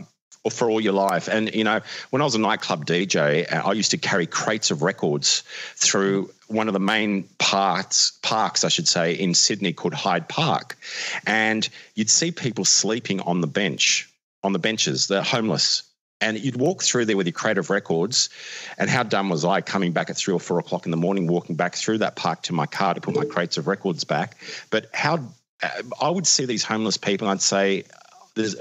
or for all your life. And, you know, when I was a nightclub DJ, I used to carry crates of records through one of the main parks, I should say, in Sydney called Hyde Park. And you'd see people sleeping on the benches, they're homeless. And you'd walk through there with your crate of records. And how dumb was I coming back at 3 or 4 o'clock in the morning, walking back through that park to my car to put my crates of records back. But I would see these homeless people and I'd say,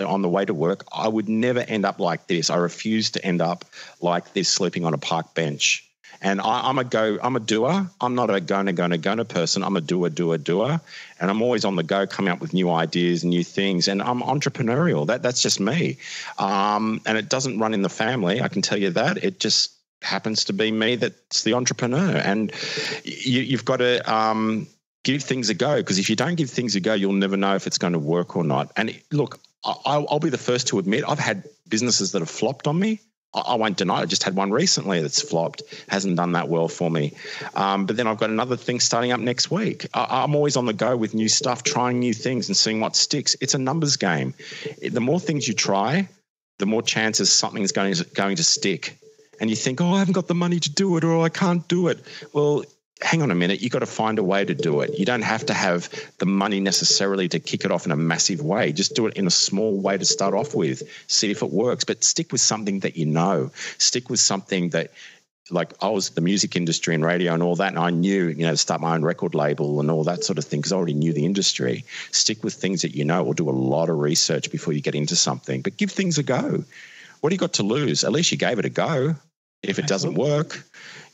on the way to work, I would never end up like this. I refuse to end up like this, sleeping on a park bench. And I'm a doer. I'm not a gonna person. I'm a doer. And I'm always on the go, coming up with new ideas and new things. And I'm entrepreneurial. That's just me. And it doesn't run in the family. I can tell you that. It just happens to be me that's the entrepreneur. And you've got to give things a go, because if you don't give things a go, you'll never know if it's going to work or not. And look, I'll be the first to admit I've had businesses that have flopped on me. I won't deny it. I just had one recently that's flopped, hasn't done that well for me. But then I've got another thing starting up next week. I'm always on the go with new stuff, trying new things and seeing what sticks. It's a numbers game. The more things you try, the more chances something's going to stick. And you think, I haven't got the money to do it, or I can't do it. Well, hang on a minute. You've got to find a way to do it. You don't have to have the money necessarily to kick it off in a massive way. Just do it in a small way to start off with. See if it works. But stick with something that you know. Stick with something that, like, I was in the music industry and radio and all that, and I knew, to start my own record label and all that sort of thing, because I already knew the industry. Stick with things that you know, or do a lot of research before you get into something. But give things a go. What do you got to lose? At least you gave it a go. If it doesn't work,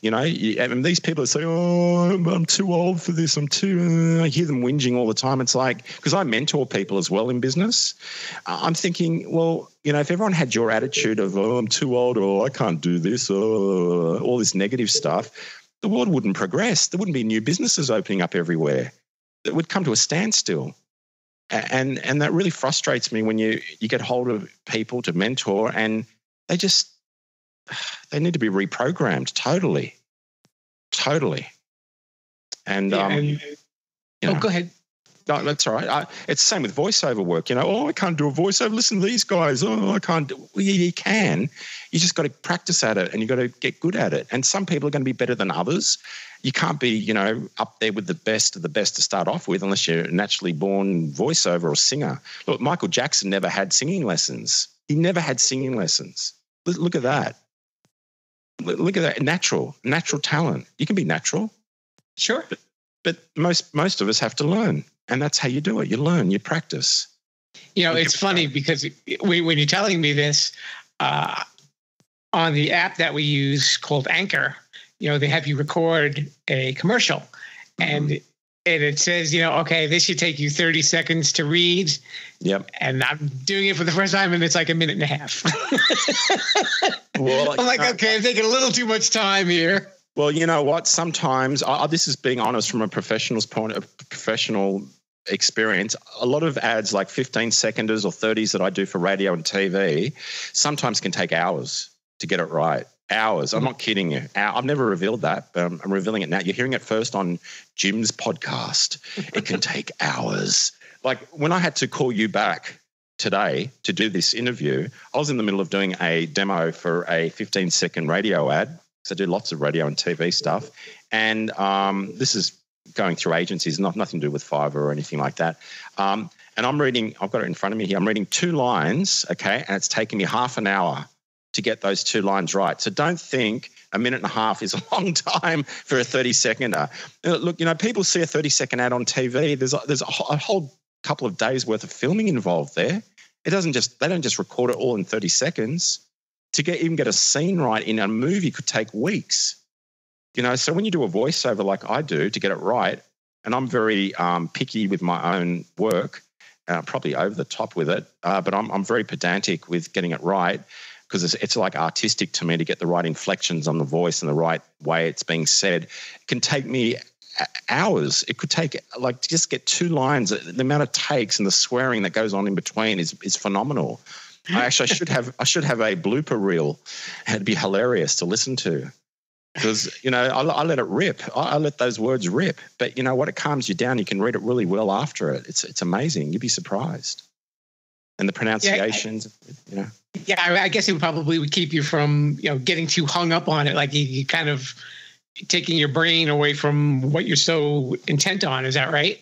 and these people say, I'm too old for this. I hear them whinging all the time. It's like, because I mentor people as well in business. I'm thinking, well, if everyone had your attitude of, I'm too old, or I can't do this, or all this negative stuff, the world wouldn't progress. There wouldn't be new businesses opening up everywhere. It would come to a standstill. And that really frustrates me when you get hold of people to mentor and they need to be reprogrammed totally. And, go ahead. No, that's all right. It's the same with voiceover work. I can't do a voiceover. Listen to these guys. I can't. Well, you can. You just got to practice at it, and you got to get good at it. And some people are going to be better than others. You can't be, up there with the best of the best to start off with, unless you're a naturally born voiceover or singer. Look, Michael Jackson never had singing lessons. He never had singing lessons. Look at that. Look at that. Natural talent. You can be natural. Sure. But most of us have to learn. And that's how you do it. You learn, you practice. It's funny because when you're telling me this, on the app that we use called Anchor, they have you record a commercial. And it says, okay, this should take you 30 seconds to read. Yep. And I'm doing it for the first time, and it's like a minute and a half. Well, I'm like, okay, I'm taking a little too much time here. Well, you know what? Sometimes, this is being honest from a professional experience. A lot of ads, like 15-seconders or 30s that I do for radio and TV, sometimes can take hours to get it right. Hours. I'm not kidding you. I've never revealed that, but I'm revealing it now. You're hearing it first on Jim's podcast. It can take hours. Like when I had to call you back today to do this interview, I was in the middle of doing a demo for a 15-second radio ad. So I do lots of radio and TV stuff. And this is going through agencies, nothing to do with Fiverr or anything like that. And I'm reading, I've got it in front of me here. I'm reading 2 lines, okay, and it's taken me half an hour to get those 2 lines right. So don't think a minute and a half is a long time for a 30-seconder. Look, people see a 30-second ad on TV. There's a whole couple of days worth of filming involved there. They don't just record it all in 30 seconds. To even get a scene right in a movie could take weeks. So when you do a voiceover like I do to get it right, and I'm very picky with my own work, probably over the top with it, but I'm very pedantic with getting it right. because it's like artistic to me to get the right inflections on the voice and the right way it's being said. It can take me hours. It could take like just get 2 lines. The amount of takes and the swearing that goes on in between is phenomenal. I should have a blooper reel. It'd be hilarious to listen to. Because, I let it rip. I let those words rip. But you know what? It calms you down. You can read it really well after it. It's amazing. You'd be surprised. And the pronunciations, Yeah, I guess it probably would keep you from, getting too hung up on it. Like you kind of taking your brain away from what you're so intent on. Is that right?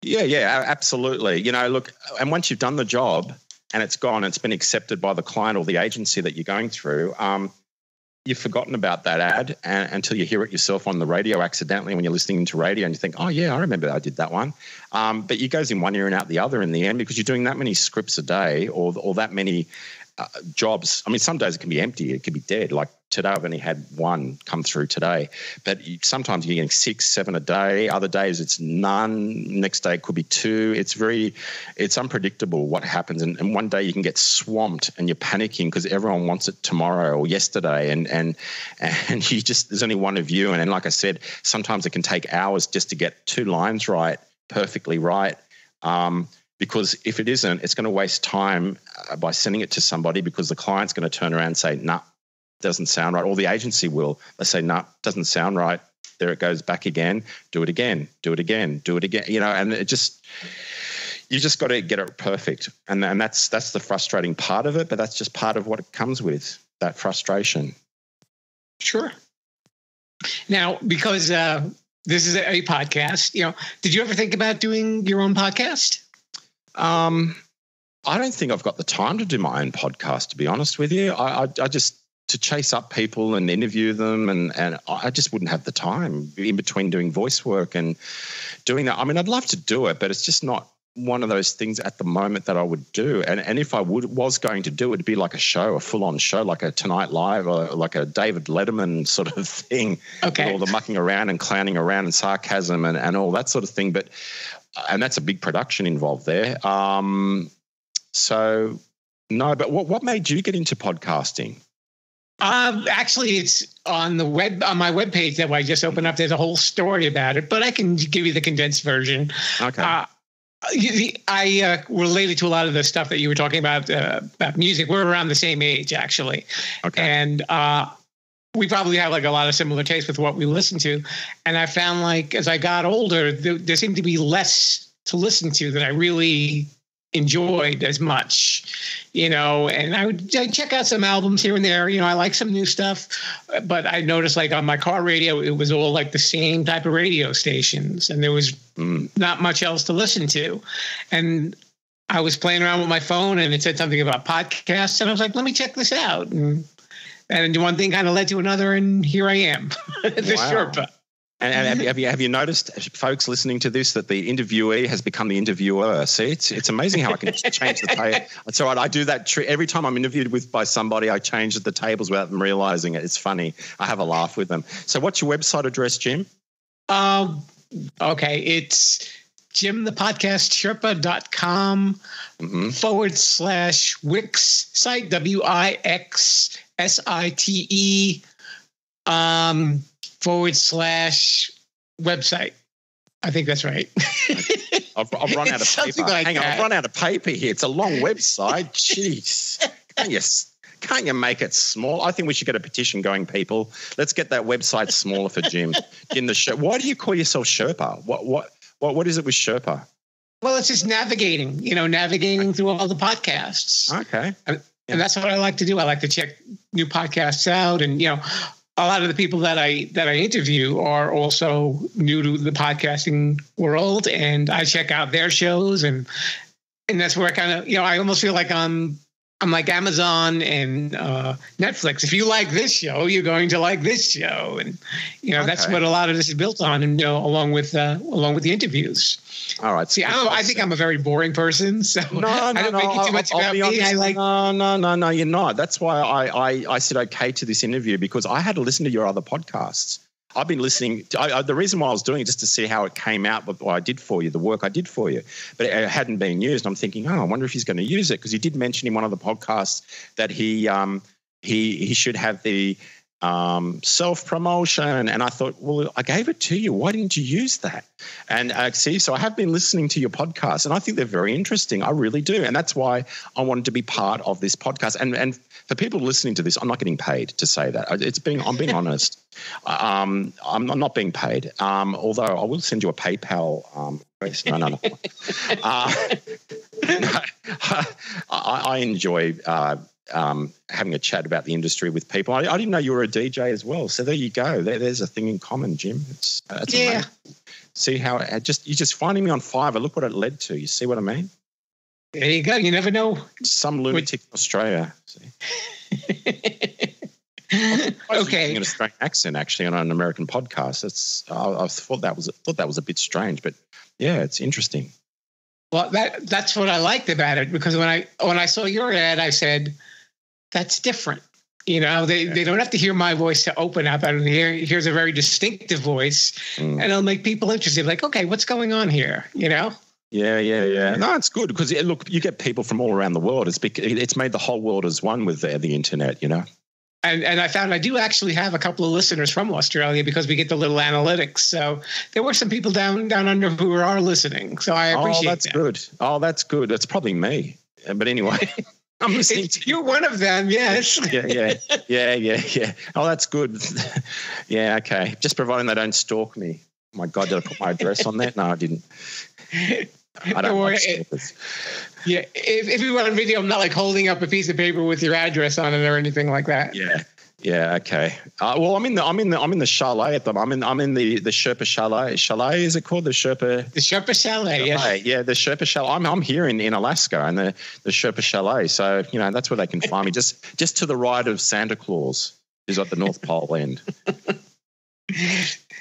Yeah, absolutely. Look, and once you've done the job and it's gone, it's been accepted by the client or the agency that you're going through, you've forgotten about that ad until you hear it yourself on the radio accidentally when you're listening to radio and you think, oh, yeah, I remember I did that one. But it goes in one ear and out the other in the end because you're doing that many scripts a day or that many jobs. I mean, some days it can be empty. It can be dead. Like today, I've only had 1 come through today. But sometimes you're getting 6, 7 a day. Other days it's none. Next day it could be 2. It's unpredictable what happens. And one day you can get swamped and you're panicking because everyone wants it tomorrow or yesterday. And you just, there's only one of you. And like I said, sometimes it can take hours just to get 2 lines right, perfectly right. Because if it isn't, it's going to waste time by sending it to somebody because the client's going to turn around and say, nah, doesn't sound right. Or the agency will. They say, nah, doesn't sound right. There it goes back again. Do it again. Do it again. Do it again. And you just got to get it perfect. And that's the frustrating part of it, but that's just part of what it comes with, that frustration. Sure. Now, because this is a podcast, did you ever think about doing your own podcast? I don't think I've got the time to do my own podcast, to be honest with you. I just, to chase up people and interview them and I just wouldn't have the time in between doing voice work and doing that. I mean, I'd love to do it, but it's just not one of those things at the moment that I would do. And if I was going to do it, it'd be like a show, a full-on show, like a Tonight Live or like a David Letterman sort of thing. Okay. With all the mucking around and clowning around and sarcasm and all that sort of thing. And that's a big production involved there. So no, but what made you get into podcasting? Actually, it's on my webpage that I just opened up. There's a whole story about it, but I can give you the condensed version. Okay. I related to a lot of the stuff that you were talking about music. We're around the same age, actually. Okay. And we probably have like a lot of similar tastes with what we listen to. And I found like as I got older, there seemed to be less to listen to that I really enjoyed as much, and I'd check out some albums here and there. I like some new stuff, but I noticed like on my car radio, it was all like the same type of radio stations and there was not much else to listen to. And I was playing around with my phone and it said something about podcasts and I was like, let me check this out. And one thing kind of led to another and here I am, the Sherpa. And have you noticed, folks listening to this, that the interviewee has become the interviewer? See, it's amazing how I can change the table. That's all right. I do that every time I'm interviewed by somebody. I change the tables without them realizing it. It's funny. I have a laugh with them. So, what's your website address, Jim? Okay, it's jimthepodcastsherpa.com /Wix site WIXSITE /website. I think that's right. I've run out of paper. I've run out of paper here. It's a long website. Jeez. Can't you make it small? I think we should get a petition going, people. Let's get that website smaller for Jim. In the show. Why do you call yourself Sherpa? What is it with Sherpa? Well, it's just navigating through all the podcasts. Okay. And that's what I like to do. I like to check new podcasts out and, a lot of the people that I interview are also new to the podcasting world, and I check out their shows, and that's where I kind of, I almost feel like I'm like Amazon and Netflix. If you like this show, you're going to like this show, and that's what a lot of this is built on, and along with the interviews. All right. See, I think I'm a very boring person, so I don't make it too much about me. No, you're not. That's why I said okay to this interview, because I had to listen to your other podcasts. I've been listening. The reason why I was doing it just to see how it came out, what I did for you, the work I did for you, but it hadn't been used. I'm thinking, I wonder if he's going to use it, because he did mention in one of the podcasts that he he should have the self-promotion. And I thought, well, I gave it to you. Why didn't you use that? And so I have been listening to your podcast, and I think they're very interesting. I really do. And that's why I wanted to be part of this podcast. And for people listening to this, I'm not getting paid to say that. I'm being honest. I'm not being paid. Although I will send you a PayPal. No. I enjoy having a chat about the industry with people. I didn't know you were a DJ as well. So there you go. There's a thing in common, Jim. It's amazing. See how you're just finding me on Fiverr. Look what it led to. You see what I mean? There you go. You never know. Some lunatic in Australia. Okay. An Australian accent actually on an American podcast. I thought that was a bit strange, but yeah, it's interesting. Well, that's what I liked about it, because when I saw your ad, I said, that's different. You know, they don't have to hear my voice to open up. I here's a very distinctive voice, and it'll make people interested. Like, okay, what's going on here? You know? Yeah. No, it's good because look, you get people from all around the world. It's made the whole world as one with the internet. You know. And I found I do actually have a couple of listeners from Australia because we get the little analytics. So there were some people down under who are listening. So I appreciate that. Good. Oh, that's good. That's probably me. But anyway, I'm listening to you. You're one of them, yes. Yeah. Oh, that's good. Yeah, okay. Just providing they don't stalk me. Oh my God, did I put my address on that? No, I didn't. I don't like stalkers. Yeah, if you want a video, I'm not like holding up a piece of paper with your address on it or anything like that. Yeah. Okay. Well, I'm in the chalet at the moment. I'm in the Sherpa chalet. Chalet, is it called the Sherpa? The Sherpa chalet. Yes. Yeah, the Sherpa chalet. I'm here in Alaska, and the Sherpa chalet. So that's where they can find me. Just to the right of Santa Claus, who's at the North Pole end.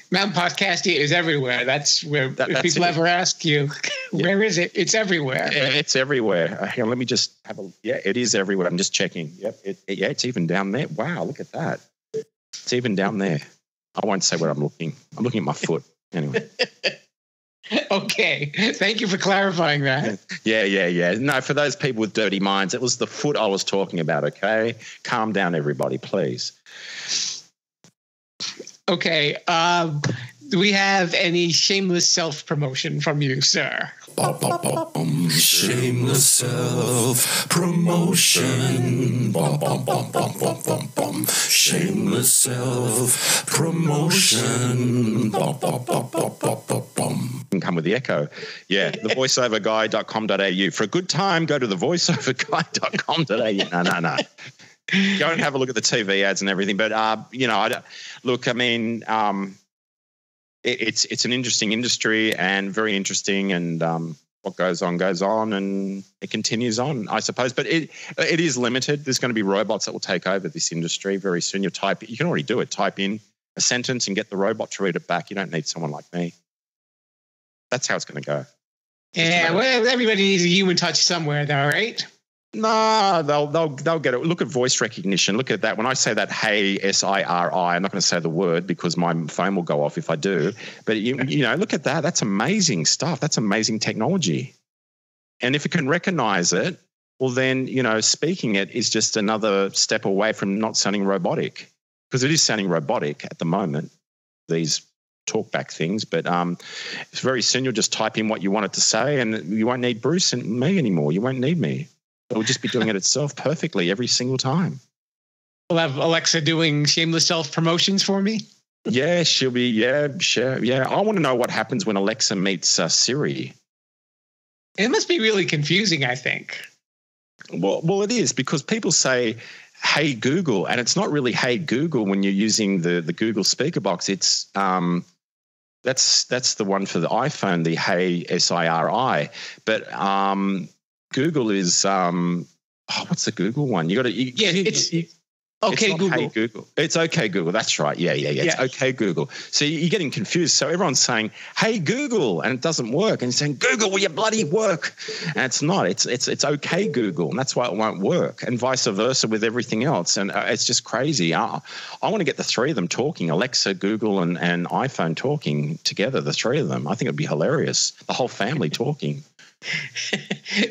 Mountain Podcastia is everywhere. That's where if people ever ask you, where is it? It's everywhere. Yeah, it's everywhere. Here, let me just have a. Yeah, it is everywhere. I'm just checking. Yep. It's even down there. Wow, look at that. It's even down there. I won't say where I'm looking. I'm looking at my foot. Anyway. Okay. Thank you for clarifying that. Yeah. No, for those people with dirty minds, it was the foot I was talking about. Okay, calm down, everybody, please. Okay. Do we have any shameless self-promotion from you, sir? Shameless self-promotion. Shameless self-promotion. Can come with the echo. Yeah, the voiceoverguy.com.au. For a good time, go to the voiceoverguy.com.au. No. Go and have a look at the TV ads and everything. But, it's an interesting industry and very interesting, and what goes on and it continues on, I suppose. But it is limited. There's going to be robots that will take over this industry very soon. You can already do it. Type in a sentence and get the robot to read it back. You don't need someone like me. That's how it's going to go. Yeah, well, everybody needs a human touch somewhere, though, right? No, they'll get it. Look at voice recognition. Look at that. When I say that, hey, S-I-R-I, I'm not going to say the word because my phone will go off if I do. But, look at that. That's amazing stuff. That's amazing technology. And if it can recognize it, well, then, speaking it is just another step away from not sounding robotic, because it is sounding robotic at the moment, these talkback things. But very soon you'll just type in what you want it to say and you won't need Bruce and me anymore. You won't need me. It'll just be doing it itself perfectly every single time. We'll have Alexa doing shameless self-promotions for me? Yeah, she'll be, sure. Yeah, I want to know what happens when Alexa meets Siri. It must be really confusing, I think. Well, it is, because people say, hey, Google, and it's not really hey, Google when you're using the Google speaker box. It's that's the one for the iPhone, the hey, S-I-R-I. But Google is what's the Google one? It's okay, Google. Hey Google. It's okay Google. That's right. Yeah. It's okay Google. So you're getting confused. So everyone's saying, hey Google, and it doesn't work. And you're saying, Google, will you bloody work? And it's not. It's okay Google, and that's why it won't work. And vice versa with everything else. And it's just crazy. I want to get the three of them talking, Alexa, Google, and iPhone talking together, the three of them. I think it'd be hilarious. The whole family talking.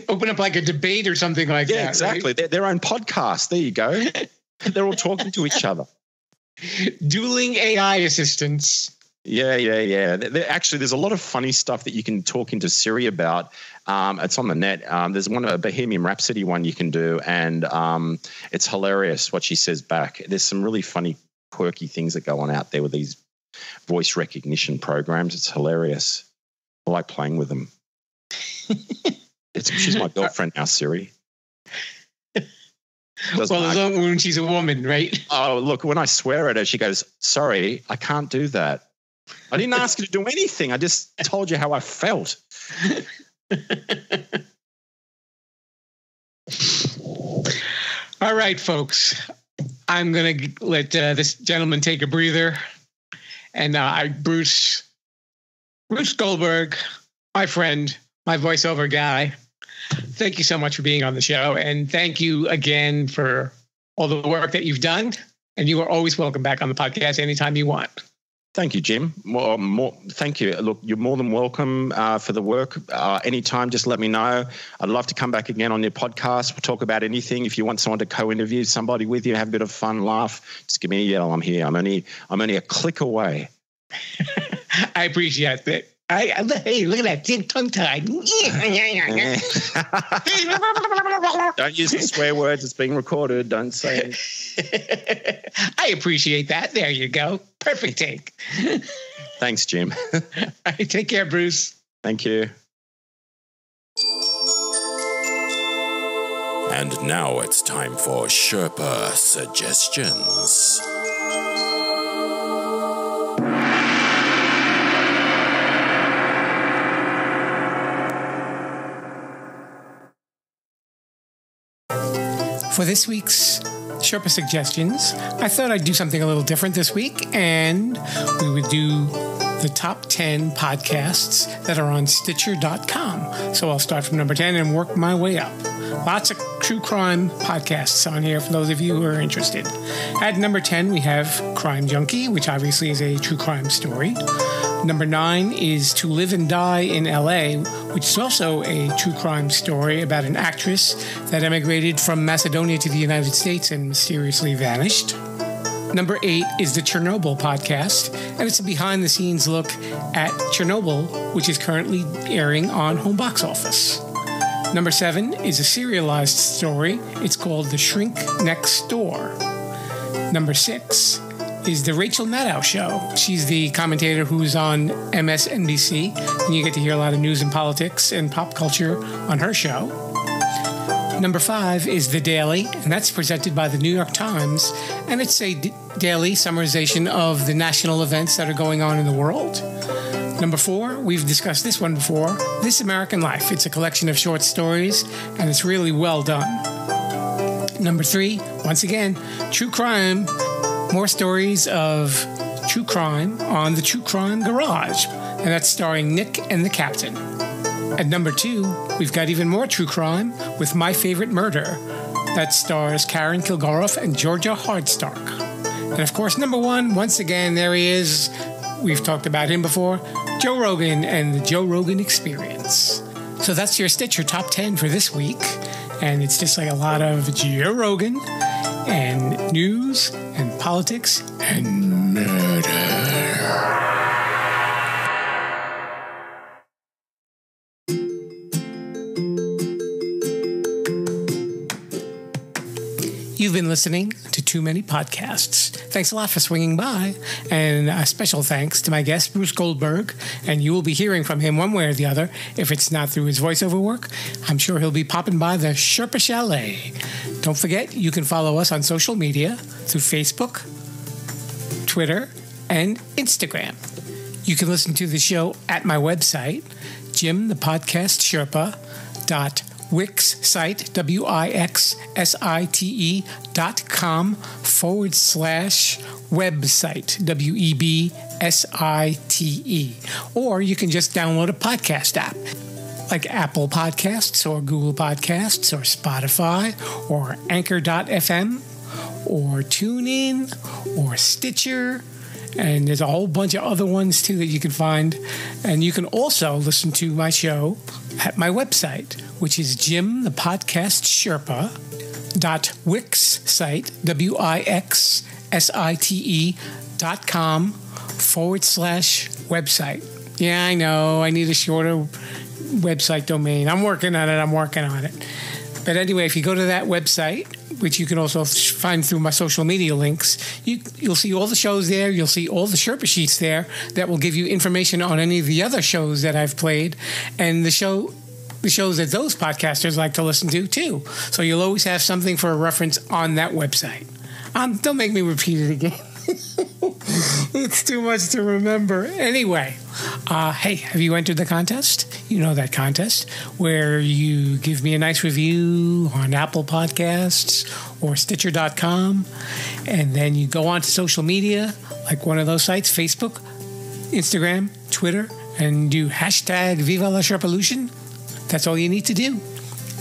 Open up like a debate or something like that. Yeah, exactly. Right? Their own podcast. There you go. They're all talking to each other. Dueling AI assistants. Yeah. Actually, there's a lot of funny stuff that you can talk into Siri about. It's on the net. There's a Bohemian Rhapsody one you can do, and it's hilarious what she says back. There's some really funny, quirky things that go on out there with these voice recognition programs. It's hilarious. I like playing with them. She's my girlfriend now, Siri. When she's a woman, right? Oh, look, when I swear at her, she goes, "Sorry, I can't do that. I didn't ask you to do anything. I just told you how I felt." All right, folks. I'm going to let this gentleman take a breather. And Bruce Goldberg, my friend, my voiceover guy, thank you so much for being on the show. And thank you again for all the work that you've done. And you are always welcome back on the podcast anytime you want. Thank you, Jim. Thank you. Look, you're more than welcome for the work. Anytime, just let me know. I'd love to come back again on your podcast. We'll talk about anything. If you want someone to co-interview somebody with you, have a bit of fun, laugh, just give me a yell. I'm here. I'm only a click away. I appreciate that. Hey, look at that big tongue tied. Don't use the swear words. It's being recorded. Don't say it. I appreciate that. There you go. Perfect take. Thanks, Jim. All right, take care, Bruce. Thank you. And now it's time for Sherpa Suggestions. For this week's Sherpa Suggestions, I thought I'd do something a little different this week, and we would do the top 10 podcasts that are on Stitcher.com. So I'll start from number 10 and work my way up. Lots of true crime podcasts on here for those of you who are interested. At number 10, we have Crime Junkie, which obviously is a true crime story. Number 9 is To Live and Die in L.A., which is also a true crime story about an actress that emigrated from Macedonia to the United States and mysteriously vanished. Number 8 is the Chernobyl Podcast, and it's a behind-the-scenes look at Chernobyl, which is currently airing on Home Box Office. Number 7 is a serialized story. It's called The Shrink Next Door. Number 6 is the Rachel Maddow Show. She's the commentator who's on MSNBC, and you get to hear a lot of news and politics and pop culture on her show. Number 5 is The Daily, and that's presented by the New York Times, and it's a daily summarization of the national events that are going on in the world. Number 4, we've discussed this one before, This American Life. It's a collection of short stories, and it's really well done. Number 3, once again, true crime. More stories of true crime on the True Crime Garage, and that's starring Nick and the Captain. At number 2, we've got even more true crime with My Favorite Murder. That stars Karen Kilgariff and Georgia Hardstark. And of course, number 1, once again, there he is. We've talked about him before, Joe Rogan and the Joe Rogan Experience. So that's your Stitcher Top 10 for this week. And it's just like a lot of Joe Rogan and news and politics and murder. You've been listening to Too Many Podcasts. Thanks a lot for swinging by, and a special thanks to my guest, Bruce Goldberg, and you will be hearing from him one way or the other. If it's not through his voiceover work, I'm sure he'll be popping by the Sherpa Chalet. Don't forget, you can follow us on social media through Facebook, Twitter, and Instagram. You can listen to the show at my website, jimthepodcastsherpa.wixsite, wixsite.com/website, WEBSITE. Or you can just download a podcast app like Apple Podcasts or Google Podcasts or Spotify or Anchor.fm or TuneIn or Stitcher. And there's a whole bunch of other ones, too, that you can find. And you can also listen to my show at my website, which is jimthepodcastsherpa.com. wixsite, wixsite.com/website. Yeah, I know. I need a shorter website domain. I'm working on it. But anyway, if you go to that website, which you can also find through my social media links, you'll see all the shows there. You'll see all the Sherpa sheets there that will give you information on any of the other shows that I've played and the shows that those podcasters like to listen to too. So you'll always have something for a reference on that website. Don't make me repeat it again. It's too much to remember. Anyway, hey, have you entered the contest? You know that contest where you give me a nice review on Apple Podcasts or Stitcher.com, and then you go on to social media, like one of those sites, Facebook, Instagram, Twitter, and do hashtag Viva la Sherpolution. That's all you need to do.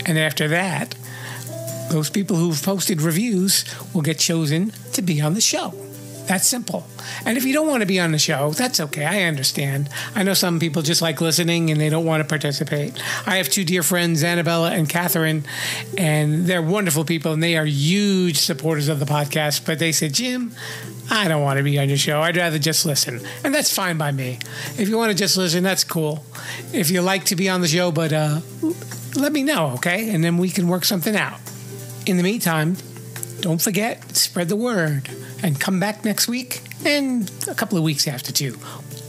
And after that, those people who've posted reviews will get chosen to be on the show. That's simple. And if you don't want to be on the show, that's okay. I understand. I know some people just like listening and they don't want to participate. I have two dear friends, Annabella and Catherine, and they're wonderful people, and they are huge supporters of the podcast. But they said, Jim, I don't want to be on your show. I'd rather just listen. And that's fine by me. If you want to just listen, that's cool. If you like to be on the show, but let me know, okay? And then we can work something out. In the meantime, don't forget, spread the word. And come back next week and a couple of weeks after, too.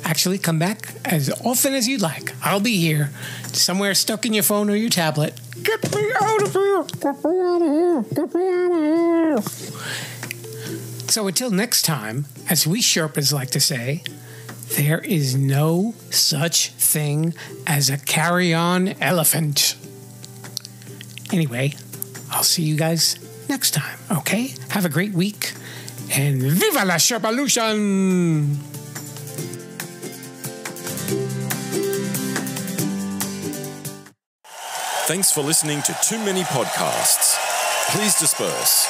Actually, come back as often as you'd like. I'll be here, somewhere stuck in your phone or your tablet. Get me out of here! Get me out of here! Get me out of here! So until next time, as we Sherpas like to say, there is no such thing as a carry-on elephant. Anyway, I'll see you guys next time, okay? Have a great week. And Viva la Sherpolution! Thanks for listening to Too Many Podcasts. Please disperse.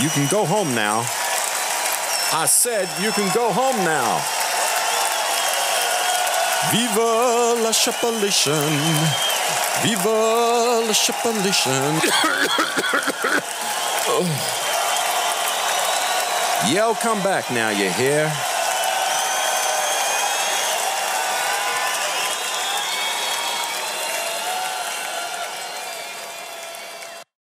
You can go home now. I said you can go home now. Viva la Sherpolution. Viva la Sherpolution. Oh. Yeah, I'll come back now, you hear?